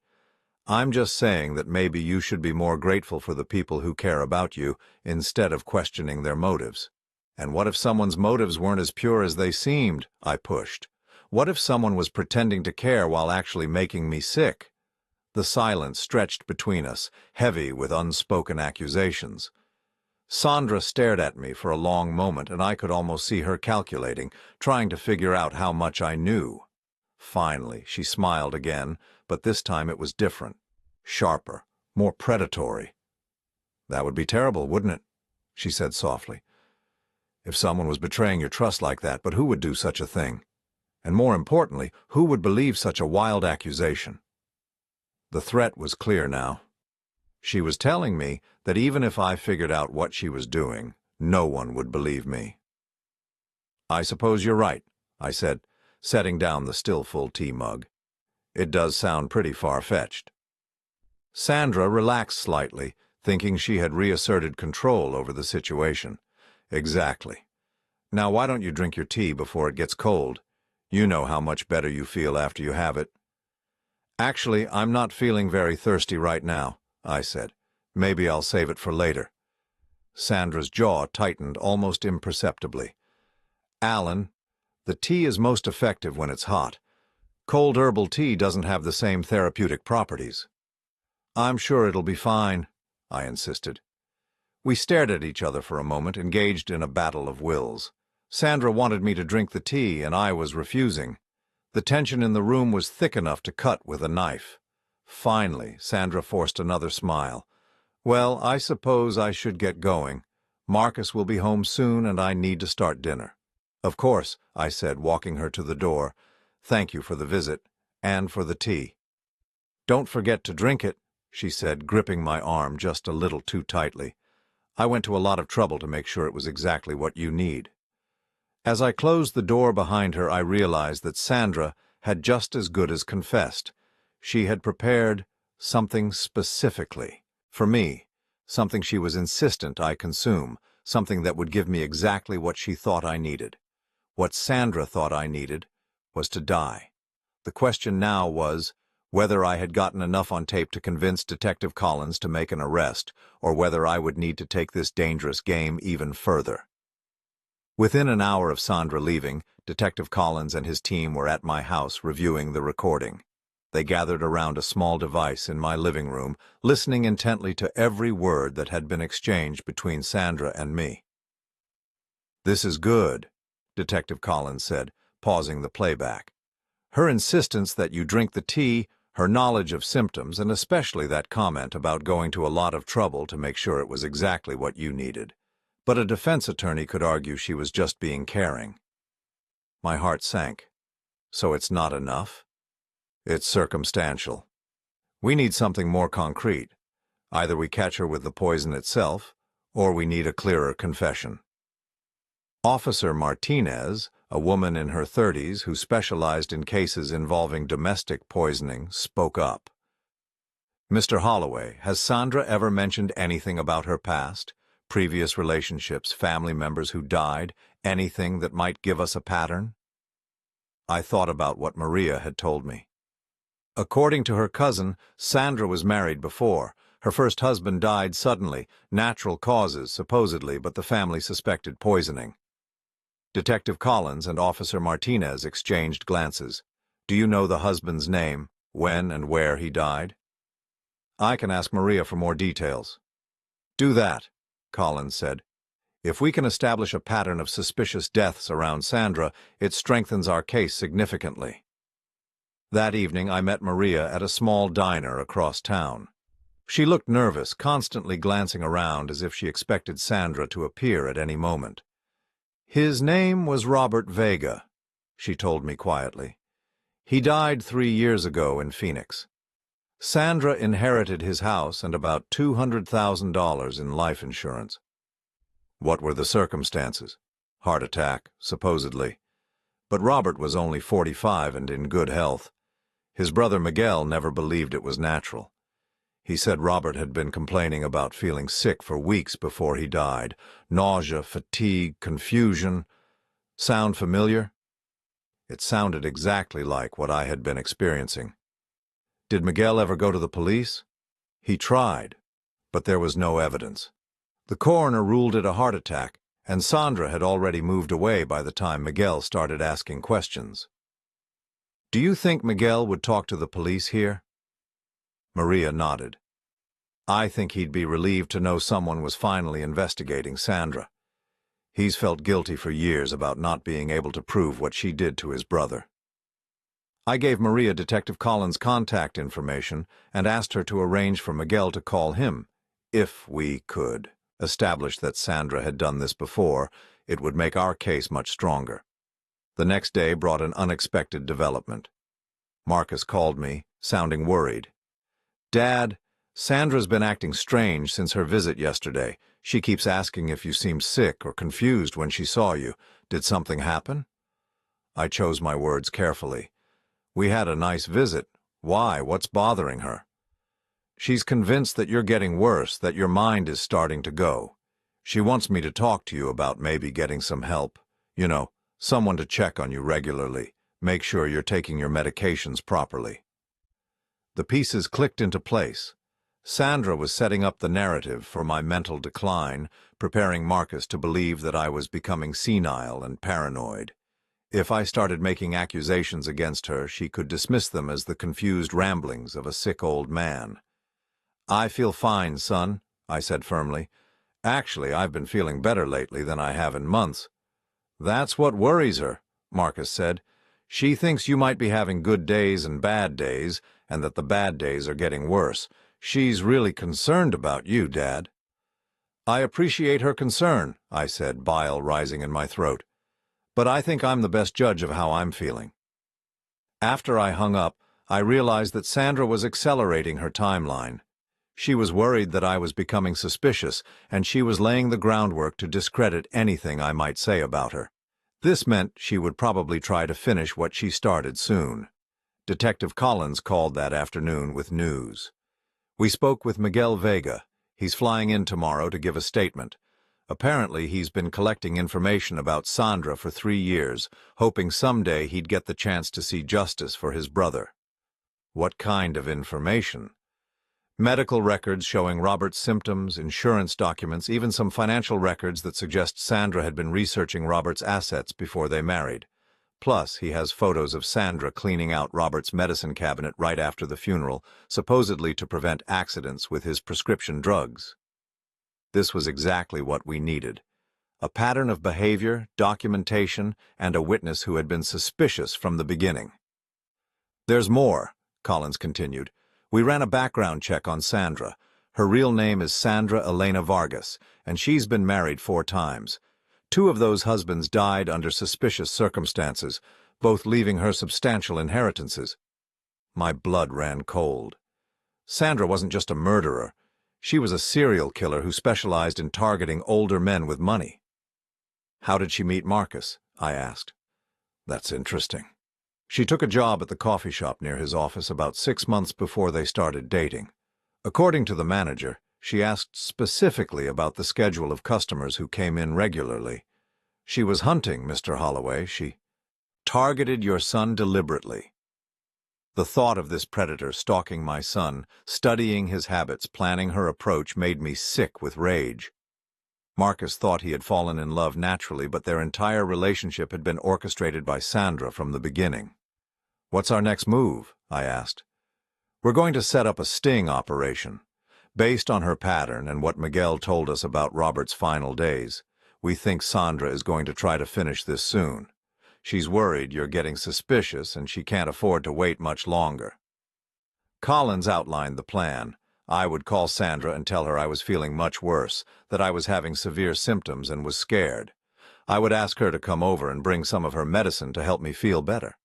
I'm just saying that maybe you should be more grateful for the people who care about you instead of questioning their motives. And what if someone's motives weren't as pure as they seemed? I pushed. What if someone was pretending to care while actually making me sick? The silence stretched between us, heavy with unspoken accusations. Sandra stared at me for a long moment, and I could almost see her calculating, trying to figure out how much I knew. Finally, she smiled again, but this time it was different, sharper, more predatory. That would be terrible, wouldn't it? She said softly. If someone was betraying your trust like that, but who would do such a thing? And more importantly, who would believe such a wild accusation? The threat was clear now. She was telling me that even if I figured out what she was doing, No one would believe me. "I suppose you're right," I said, setting down the still full tea mug. "It does sound pretty far-fetched." Sandra relaxed slightly, thinking she had reasserted control over the situation. "Exactly. Now why don't you drink your tea before it gets cold? You know how much better you feel after you have it." "Actually, I'm not feeling very thirsty right now," I said. "Maybe I'll save it for later." Sandra's jaw tightened almost imperceptibly. "Alan, the tea is most effective when it's hot. Cold herbal tea doesn't have the same therapeutic properties." "I'm sure it'll be fine," I insisted. We stared at each other for a moment, engaged in a battle of wills. Sandra wanted me to drink the tea, and I was refusing. The tension in the room was thick enough to cut with a knife. Finally, Sandra forced another smile. "Well, I suppose I should get going. Marcus will be home soon, and I need to start dinner." "Of course," I said, walking her to the door. "Thank you for the visit, and for the tea." "Don't forget to drink it," she said, gripping my arm just a little too tightly. "I went to a lot of trouble to make sure it was exactly what you need." As I closed the door behind her, I realized that Sandra had just as good as confessed. She had prepared something specifically for me, something she was insistent I consume, something that would give me exactly what she thought I needed. What Sandra thought I needed was to die. The question now was whether I had gotten enough on tape to convince Detective Collins to make an arrest, or whether I would need to take this dangerous game even further. Within an hour of Sandra leaving, Detective Collins and his team were at my house reviewing the recording. They gathered around a small device in my living room, listening intently to every word that had been exchanged between Sandra and me. "This is good," Detective Collins said, pausing the playback. "Her insistence that you drink the tea, her knowledge of symptoms, and especially that comment about going to a lot of trouble to make sure it was exactly what you needed. But a defense attorney could argue she was just being caring." My heart sank. "So it's not enough?" "It's circumstantial. We need something more concrete. Either we catch her with the poison itself, or we need a clearer confession." Officer Martinez, a woman in her 30s who specialized in cases involving domestic poisoning, spoke up. "Mr. Holloway, has Sandra ever mentioned anything about her past? Previous relationships, family members who died, anything that might give us a pattern?" I thought about what Maria had told me. According to her cousin, Sandra was married before. Her first husband died suddenly, natural causes, supposedly, but the family suspected poisoning. Detective Collins and Officer Martinez exchanged glances. "Do you know the husband's name, when and where he died?" "I can ask Maria for more details." "Do that," Collins said. "If we can establish a pattern of suspicious deaths around Sandra, it strengthens our case significantly." That evening, I met Maria at a small diner across town. She looked nervous, constantly glancing around as if she expected Sandra to appear at any moment. "His name was Robert Vega," she told me quietly. "He died 3 years ago in Phoenix. Sandra inherited his house and about $200,000 in life insurance." "What were the circumstances?" "Heart attack, supposedly. But Robert was only 45 and in good health. His brother Miguel never believed it was natural. He said Robert had been complaining about feeling sick for weeks before he died. Nausea, fatigue, confusion. Sound familiar?" It sounded exactly like what I had been experiencing. "Did Miguel ever go to the police?" "He tried, but there was no evidence. The coroner ruled it a heart attack, and Sandra had already moved away by the time Miguel started asking questions." "Do you think Miguel would talk to the police here?" Maria nodded. "I think he'd be relieved to know someone was finally investigating Sandra. He's felt guilty for years about not being able to prove what she did to his brother." I gave Maria Detective Collins' contact information and asked her to arrange for Miguel to call him. If we could establish that Sandra had done this before, it would make our case much stronger. The next day brought an unexpected development. Marcus called me, sounding worried. "Dad, Sandra's been acting strange since her visit yesterday. She keeps asking if you seemed sick or confused when she saw you. Did something happen? I chose my words carefully. We had a nice visit. Why? What's bothering her? She's convinced that you're getting worse, that your mind is starting to go. She wants me to talk to you about maybe getting some help. You know, someone to check on you regularly. Make sure you're taking your medications properly. The pieces clicked into place. Sandra was setting up the narrative for my mental decline, preparing Marcus to believe that I was becoming senile and paranoid. If I started making accusations against her, she could dismiss them as the confused ramblings of a sick old man. I feel fine, son, I said firmly. Actually, I've been feeling better lately than I have in months. That's what worries her, Marcus said. She thinks you might be having good days and bad days, and that the bad days are getting worse. She's really concerned about you, Dad. I appreciate her concern, I said, bile rising in my throat. But I think I'm the best judge of how I'm feeling. After I hung up, I realized that Sandra was accelerating her timeline. She was worried that I was becoming suspicious, and she was laying the groundwork to discredit anything I might say about her. This meant she would probably try to finish what she started soon. Detective Collins called that afternoon with news. We spoke with Miguel Vega. He's flying in tomorrow to give a statement. Apparently, he's been collecting information about Sandra for 3 years, hoping someday he'd get the chance to see justice for his brother. What kind of information? Medical records showing Robert's symptoms, insurance documents, even some financial records that suggest Sandra had been researching Robert's assets before they married. Plus, he has photos of Sandra cleaning out Robert's medicine cabinet right after the funeral, supposedly to prevent accidents with his prescription drugs. This was exactly what we needed. A pattern of behavior, documentation, and a witness who had been suspicious from the beginning. There's more, Collins continued. We ran a background check on Sandra. Her real name is Sandra Elena Vargas, and she's been married 4 times. 2 of those husbands died under suspicious circumstances, both leaving her substantial inheritances. My blood ran cold. Sandra wasn't just a murderer. She was a serial killer who specialized in targeting older men with money. How did she meet Marcus? I asked. That's interesting. She took a job at the coffee shop near his office about 6 months before they started dating. According to the manager, she asked specifically about the schedule of customers who came in regularly. She was hunting, Mr. Holloway. She targeted your son deliberately. The thought of this predator stalking my son, studying his habits, planning her approach, made me sick with rage. Marcus thought he had fallen in love naturally, but their entire relationship had been orchestrated by Sandra from the beginning. What's our next move? I asked. We're going to set up a sting operation. Based on her pattern and what Miguel told us about Robert's final days, we think Sandra is going to try to finish this soon. She's worried you're getting suspicious and she can't afford to wait much longer. Collins outlined the plan. I would call Sandra and tell her I was feeling much worse, that I was having severe symptoms and was scared. I would ask her to come over and bring some of her medicine to help me feel better.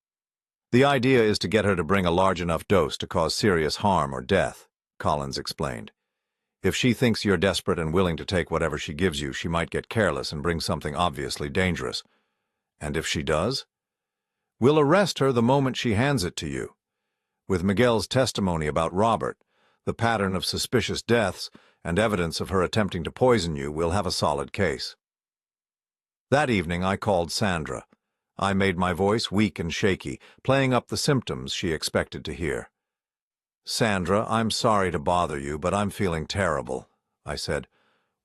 The idea is to get her to bring a large enough dose to cause serious harm or death, Collins explained. If she thinks you're desperate and willing to take whatever she gives you, she might get careless and bring something obviously dangerous. And if she does? We'll arrest her the moment she hands it to you. With Miguel's testimony about Robert, the pattern of suspicious deaths, and evidence of her attempting to poison you, we'll have a solid case. That evening I called Sandra. I made my voice weak and shaky, playing up the symptoms she expected to hear. Sandra, I'm sorry to bother you, but I'm feeling terrible, I said.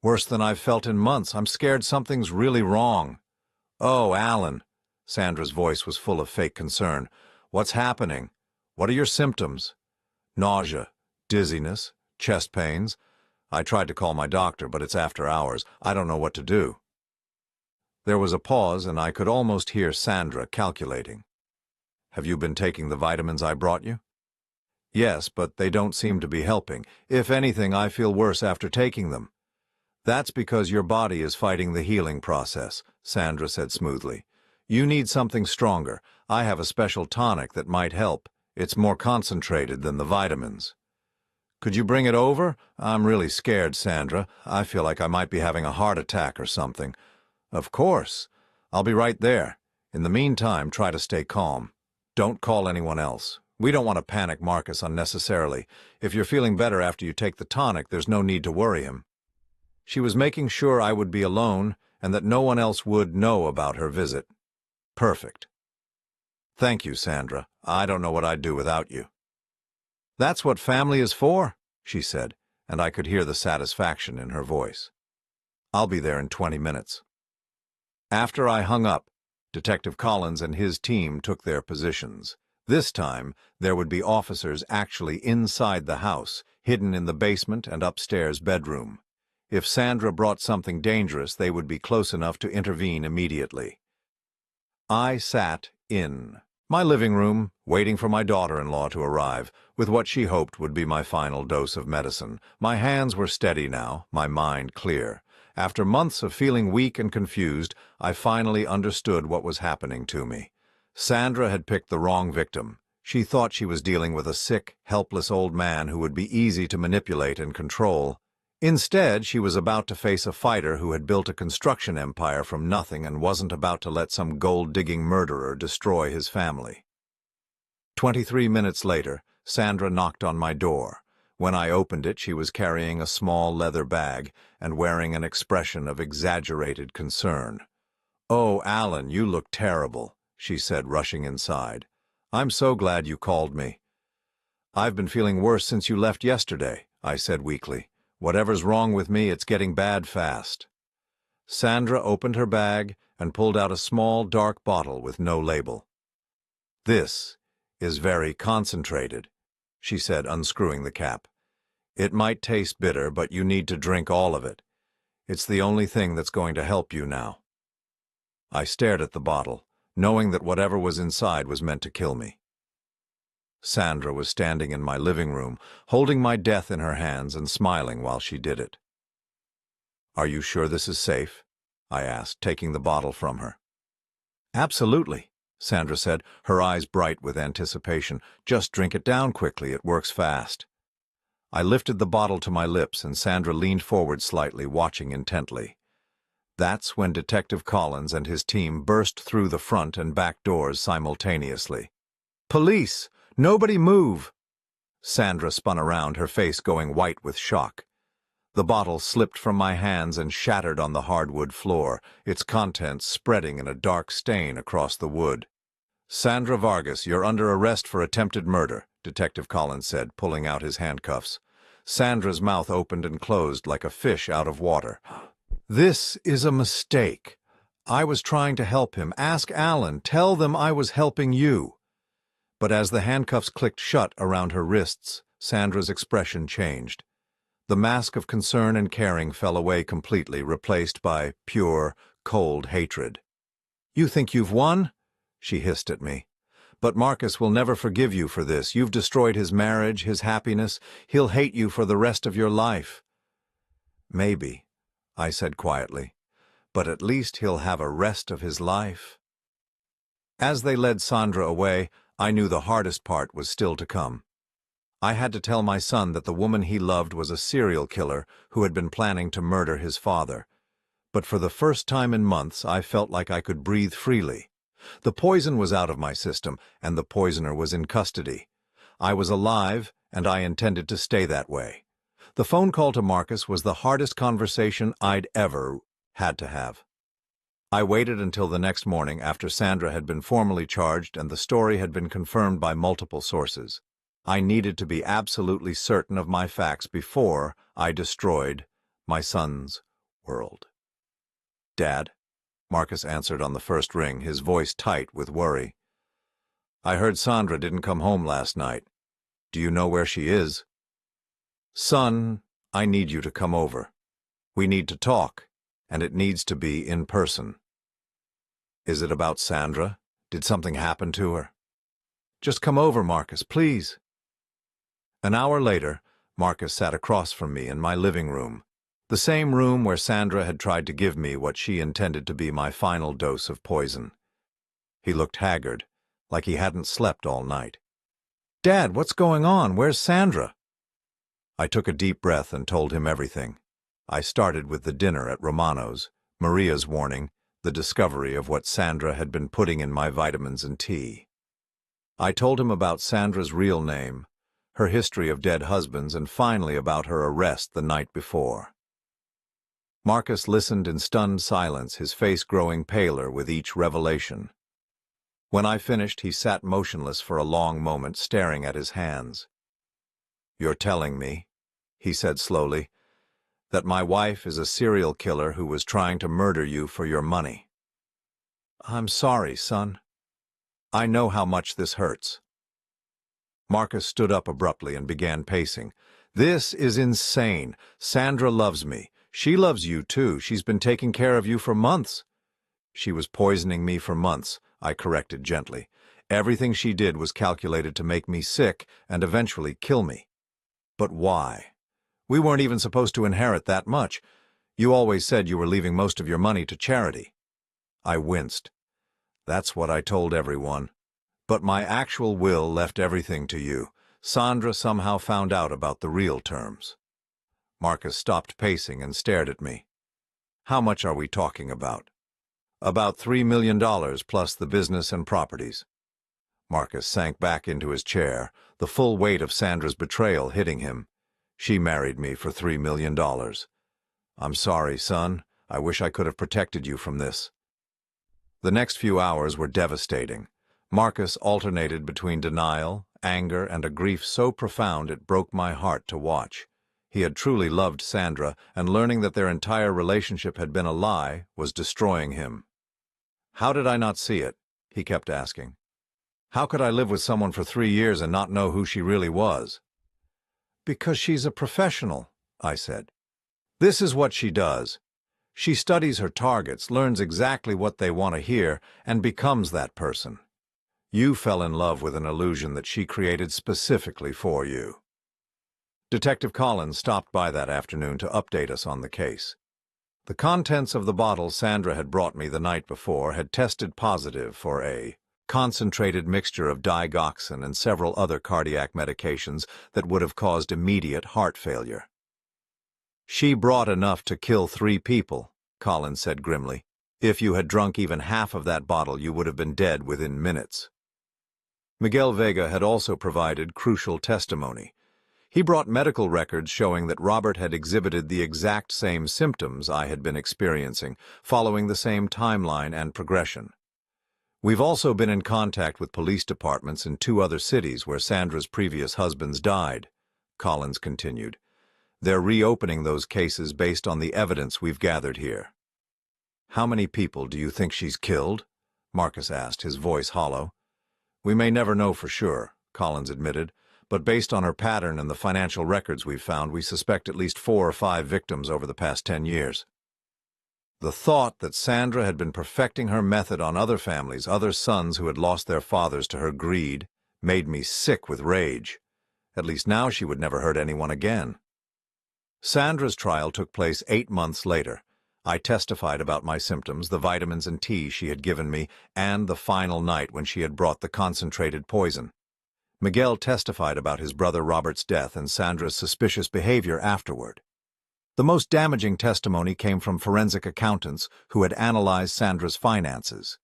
Worse than I've felt in months. I'm scared something's really wrong. Oh, Alan. Sandra's voice was full of fake concern. What's happening? What are your symptoms? Nausea, dizziness, chest pains. I tried to call my doctor, but it's after hours. I don't know what to do. There was a pause, and I could almost hear Sandra calculating. Have you been taking the vitamins I brought you? Yes, but they don't seem to be helping. If anything, I feel worse after taking them. That's because your body is fighting the healing process, Sandra said smoothly. You need something stronger. I have a special tonic that might help. It's more concentrated than the vitamins. Could you bring it over? I'm really scared, Sandra. I feel like I might be having a heart attack or something. Of course. I'll be right there. In the meantime, try to stay calm. Don't call anyone else. We don't want to panic Marcus unnecessarily. If you're feeling better after you take the tonic, there's no need to worry him. She was making sure I would be alone and that no one else would know about her visit. Perfect. Thank you, Sandra. I don't know what I'd do without you. That's what family is for, she said, and I could hear the satisfaction in her voice. I'll be there in 20 minutes. After I hung up, Detective Collins and his team took their positions. This time, there would be officers actually inside the house, hidden in the basement and upstairs bedroom. If Sandra brought something dangerous, they would be close enough to intervene immediately. I sat in my living room, waiting for my daughter-in-law to arrive, with what she hoped would be my final dose of medicine. My hands were steady now, my mind clear. After months of feeling weak and confused, I finally understood what was happening to me. Sandra had picked the wrong victim. She thought she was dealing with a sick, helpless old man who would be easy to manipulate and control. Instead, she was about to face a fighter who had built a construction empire from nothing and wasn't about to let some gold-digging murderer destroy his family. 23 minutes later, Sandra knocked on my door. When I opened it, she was carrying a small leather bag and wearing an expression of exaggerated concern. "Oh, Alan, you look terrible," she said, rushing inside. "I'm so glad you called me." "I've been feeling worse since you left yesterday," I said weakly. "Whatever's wrong with me, it's getting bad fast." Sandra opened her bag and pulled out a small, dark bottle with no label. "This is very concentrated," she said, unscrewing the cap. "It might taste bitter, but you need to drink all of it. It's the only thing that's going to help you now." I stared at the bottle, knowing that whatever was inside was meant to kill me. Sandra was standing in my living room, holding my death in her hands and smiling while she did it. "Are you sure this is safe?" I asked, taking the bottle from her. "Absolutely," Sandra said, her eyes bright with anticipation. "Just drink it down quickly, it works fast." I lifted the bottle to my lips and Sandra leaned forward slightly, watching intently. That's when Detective Collins and his team burst through the front and back doors simultaneously. "Police! Nobody move!" Sandra spun around, her face going white with shock. The bottle slipped from my hands and shattered on the hardwood floor, its contents spreading in a dark stain across the wood. "Sandra Vargas, you're under arrest for attempted murder," Detective Collins said, pulling out his handcuffs. Sandra's mouth opened and closed like a fish out of water. "This is a mistake. I was trying to help him. Ask Alan. Tell them I was helping you." But as the handcuffs clicked shut around her wrists, Sandra's expression changed. The mask of concern and caring fell away completely, replaced by pure, cold hatred. "You think you've won?" she hissed at me. "But Marcus will never forgive you for this. You've destroyed his marriage, his happiness. He'll hate you for the rest of your life." "Maybe," I said quietly, "but at least he'll have a rest of his life." As they led Sandra away, I knew the hardest part was still to come. I had to tell my son that the woman he loved was a serial killer who had been planning to murder his father. But for the first time in months, I felt like I could breathe freely. The poison was out of my system, and the poisoner was in custody. I was alive, and I intended to stay that way. The phone call to Marcus was the hardest conversation I'd ever had to have. I waited until the next morning after Sandra had been formally charged and the story had been confirmed by multiple sources. I needed to be absolutely certain of my facts before I destroyed my son's world. "Dad?" Marcus answered on the first ring, his voice tight with worry. "I heard Sandra didn't come home last night. Do you know where she is?" "Son, I need you to come over. We need to talk, and it needs to be in person." "Is it about Sandra? Did something happen to her?" "Just come over, Marcus, please." An hour later, Marcus sat across from me in my living room, the same room where Sandra had tried to give me what she intended to be my final dose of poison. He looked haggard, like he hadn't slept all night. "Dad, what's going on? Where's Sandra?" I took a deep breath and told him everything. I started with the dinner at Romano's, Maria's warning, the discovery of what Sandra had been putting in my vitamins and tea. I told him about Sandra's real name, her history of dead husbands, and finally about her arrest the night before. Marcus listened in stunned silence, his face growing paler with each revelation. When I finished, he sat motionless for a long moment, staring at his hands. "You're telling me," he said slowly, "that my wife is a serial killer who was trying to murder you for your money." "I'm sorry, son. I know how much this hurts." Marcus stood up abruptly and began pacing. "This is insane. Sandra loves me. She loves you too. She's been taking care of you for months." "She was poisoning me for months," I corrected gently. "Everything she did was calculated to make me sick and eventually kill me." "But why? We weren't even supposed to inherit that much. You always said you were leaving most of your money to charity." I winced. "That's what I told everyone. But my actual will left everything to you. Sandra somehow found out about the real terms." Marcus stopped pacing and stared at me. "How much are we talking about?" "About $3 million plus the business and properties." Marcus sank back into his chair, the full weight of Sandra's betrayal hitting him. "She married me for $3 million. I'm sorry, son. I wish I could have protected you from this." The next few hours were devastating. Marcus alternated between denial, anger, and a grief so profound it broke my heart to watch. He had truly loved Sandra, and learning that their entire relationship had been a lie was destroying him. "How did I not see it?" he kept asking. "How could I live with someone for 3 years and not know who she really was?" "Because she's a professional," I said. "This is what she does. She studies her targets, learns exactly what they want to hear, and becomes that person. You fell in love with an illusion that she created specifically for you." Detective Collins stopped by that afternoon to update us on the case. The contents of the bottle Sandra had brought me the night before had tested positive for a concentrated mixture of digoxin and several other cardiac medications that would have caused immediate heart failure. "She brought enough to kill 3 people, Collins said grimly. "If you had drunk even half of that bottle, you would have been dead within minutes." Miguel Vega had also provided crucial testimony. He brought medical records showing that Robert had exhibited the exact same symptoms I had been experiencing, following the same timeline and progression. "We've also been in contact with police departments in 2 other cities where Sandra's previous husbands died," Collins continued. "They're reopening those cases based on the evidence we've gathered here." "How many people do you think she's killed?" Marcus asked, his voice hollow. "We may never know for sure," Collins admitted, "but based on her pattern and the financial records we've found, we suspect at least 4 or 5 victims over the past 10 years. The thought that Sandra had been perfecting her method on other families, other sons who had lost their fathers to her greed, made me sick with rage. At least now she would never hurt anyone again. Sandra's trial took place 8 months later. I testified about my symptoms, the vitamins and tea she had given me, and the final night when she had brought the concentrated poison. Miguel testified about his brother Robert's death and Sandra's suspicious behavior afterward. The most damaging testimony came from forensic accountants who had analyzed Sandra's finances.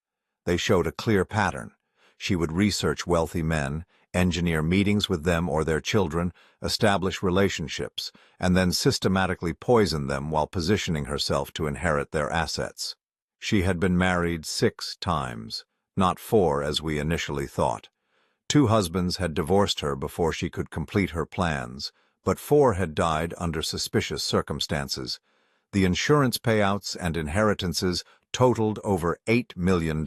They showed a clear pattern. She would research wealthy men, engineer meetings with them or their children, establish relationships, and then systematically poison them while positioning herself to inherit their assets. She had been married 6 times, not 4 as we initially thought. 2 husbands had divorced her before she could complete her plans, but 4 had died under suspicious circumstances. The insurance payouts and inheritances totaled over $8 million.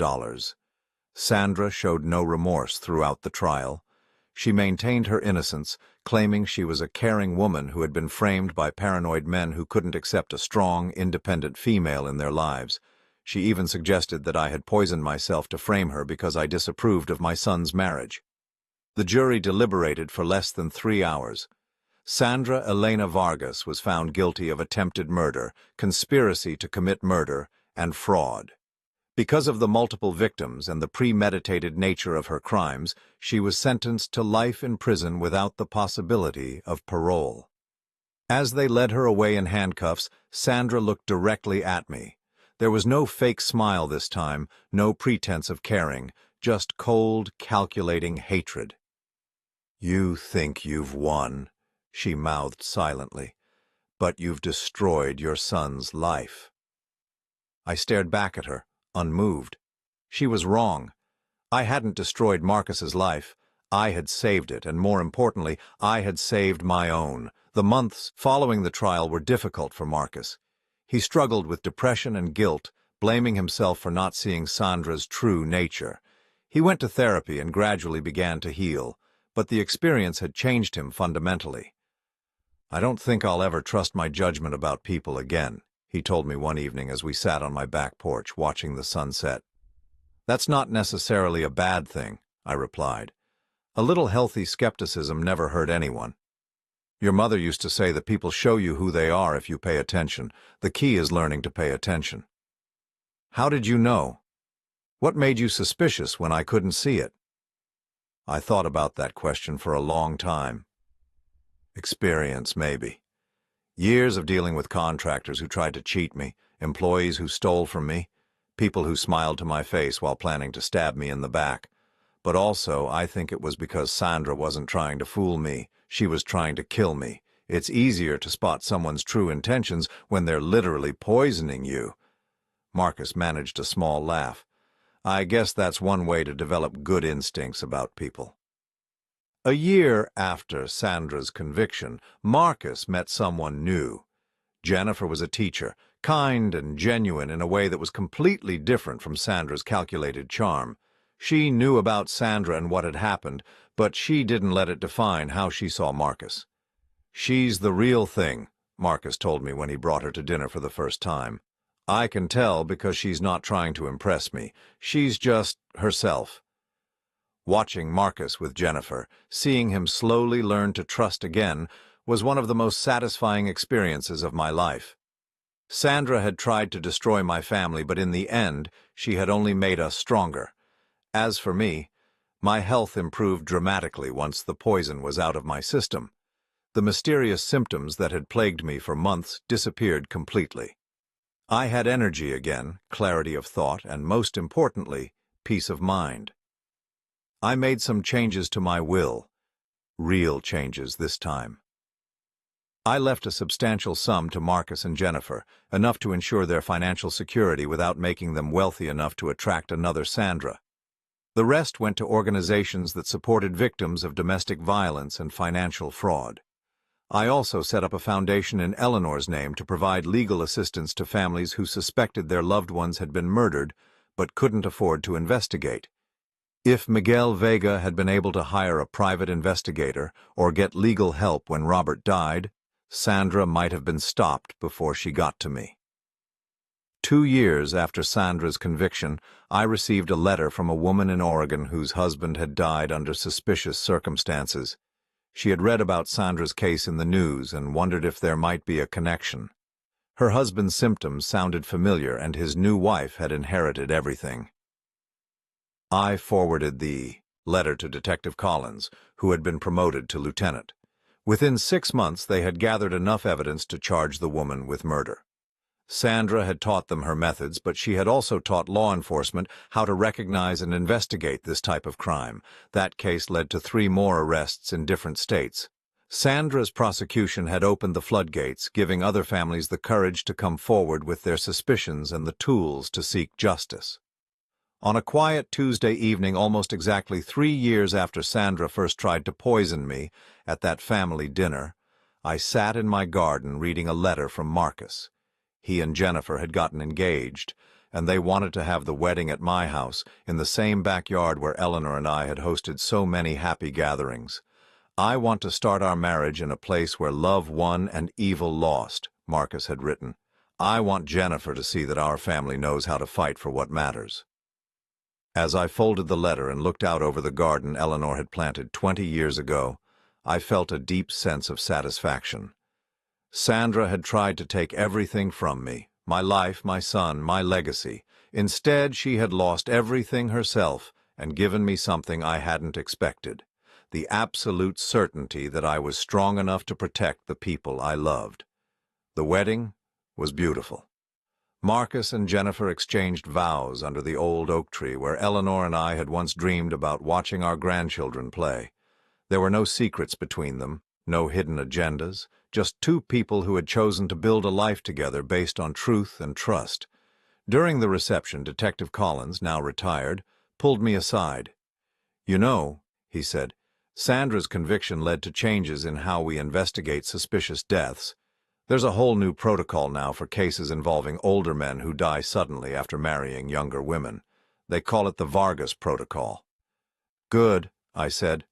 Sandra showed no remorse throughout the trial. She maintained her innocence, claiming she was a caring woman who had been framed by paranoid men who couldn't accept a strong, independent female in their lives. She even suggested that I had poisoned myself to frame her because I disapproved of my son's marriage. The jury deliberated for less than 3 hours. Sandra Elena Vargas was found guilty of attempted murder, conspiracy to commit murder, and fraud. Because of the multiple victims and the premeditated nature of her crimes, she was sentenced to life in prison without the possibility of parole. As they led her away in handcuffs, Sandra looked directly at me. There was no fake smile this time, no pretense of caring, just cold, calculating hatred. "You think you've won," she mouthed silently, "but you've destroyed your son's life." I stared back at her, unmoved. She was wrong. I hadn't destroyed Marcus's life. I had saved it, and more importantly, I had saved my own. The months following the trial were difficult for Marcus. He struggled with depression and guilt, blaming himself for not seeing Sandra's true nature. He went to therapy and gradually began to heal, but the experience had changed him fundamentally. "I don't think I'll ever trust my judgment about people again," he told me one evening as we sat on my back porch watching the sunset. "That's not necessarily a bad thing," I replied. "A little healthy skepticism never hurt anyone. Your mother used to say that people show you who they are if you pay attention. The key is learning to pay attention." "How did you know? What made you suspicious when I couldn't see it?" I thought about that question for a long time. Experience, maybe. Years of dealing with contractors who tried to cheat me, employees who stole from me, people who smiled to my face while planning to stab me in the back. But also, I think it was because Sandra wasn't trying to fool me. She was trying to kill me. It's easier to spot someone's true intentions when they're literally poisoning you. Marcus managed a small laugh. "I guess that's one way to develop good instincts about people." A year after Sandra's conviction, Marcus met someone new. Jennifer was a teacher, kind and genuine in a way that was completely different from Sandra's calculated charm. She knew about Sandra and what had happened, but she didn't let it define how she saw Marcus. "She's the real thing," Marcus told me when he brought her to dinner for the first time. "I can tell because she's not trying to impress me. She's just herself." Watching Marcus with Jennifer, seeing him slowly learn to trust again, was one of the most satisfying experiences of my life. Sandra had tried to destroy my family, but in the end, she had only made us stronger. As for me, my health improved dramatically once the poison was out of my system. The mysterious symptoms that had plagued me for months disappeared completely. I had energy again, clarity of thought, and most importantly, peace of mind. I made some changes to my will, real changes this time. I left a substantial sum to Marcus and Jennifer, enough to ensure their financial security without making them wealthy enough to attract another Sandra. The rest went to organizations that supported victims of domestic violence and financial fraud. I also set up a foundation in Eleanor's name to provide legal assistance to families who suspected their loved ones had been murdered but couldn't afford to investigate. If Miguel Vega had been able to hire a private investigator or get legal help when Robert died, Sandra might have been stopped before she got to me. 2 years after Sandra's conviction, I received a letter from a woman in Oregon whose husband had died under suspicious circumstances. She had read about Sandra's case in the news and wondered if there might be a connection. Her husband's symptoms sounded familiar, and his new wife had inherited everything. I forwarded the letter to Detective Collins, who had been promoted to lieutenant. Within 6 months, they had gathered enough evidence to charge the woman with murder. Sandra had taught them her methods, but she had also taught law enforcement how to recognize and investigate this type of crime. That case led to 3 more arrests in different states. Sandra's prosecution had opened the floodgates, giving other families the courage to come forward with their suspicions and the tools to seek justice. On a quiet Tuesday evening, almost exactly 3 years after Sandra first tried to poison me at that family dinner, I sat in my garden reading a letter from Marcus. He and Jennifer had gotten engaged, and they wanted to have the wedding at my house, in the same backyard where Eleanor and I had hosted so many happy gatherings. "I want to start our marriage in a place where love won and evil lost," Marcus had written. "I want Jennifer to see that our family knows how to fight for what matters." As I folded the letter and looked out over the garden Eleanor had planted 20 years ago, I felt a deep sense of satisfaction. Sandra had tried to take everything from me, my life, my son, my legacy. Instead, she had lost everything herself and given me something I hadn't expected. the absolute certainty that I was strong enough to protect the people I loved. The wedding was beautiful. Marcus and Jennifer exchanged vows under the old oak tree where Eleanor and I had once dreamed about watching our grandchildren play. There were no secrets between them, no hidden agendas, just two people who had chosen to build a life together based on truth and trust. During the reception, Detective Collins, now retired, pulled me aside. "You know," he said, "Sandra's conviction led to changes in how we investigate suspicious deaths. There's a whole new protocol now for cases involving older men who die suddenly after marrying younger women. They call it the Vargas Protocol." "Good," I said,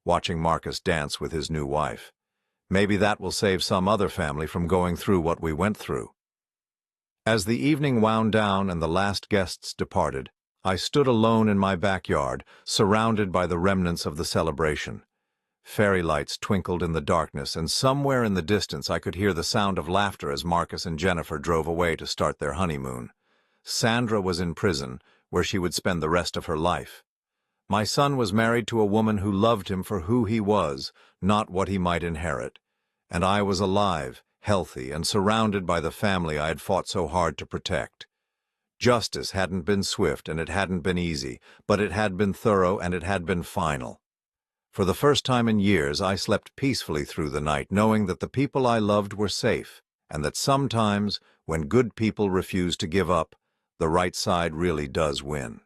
watching Marcus dance with his new wife. "Maybe that will save some other family from going through what we went through." As the evening wound down and the last guests departed, I stood alone in my backyard, surrounded by the remnants of the celebration. Fairy lights twinkled in the darkness, and somewhere in the distance I could hear the sound of laughter as Marcus and Jennifer drove away to start their honeymoon. Sandra was in prison, where she would spend the rest of her life. My son was married to a woman who loved him for who he was, not what he might inherit. And I was alive, healthy, and surrounded by the family I had fought so hard to protect. Justice hadn't been swift and it hadn't been easy, but it had been thorough and it had been final. For the first time in years, I slept peacefully through the night, knowing that the people I loved were safe, and that sometimes, when good people refuse to give up, the right side really does win.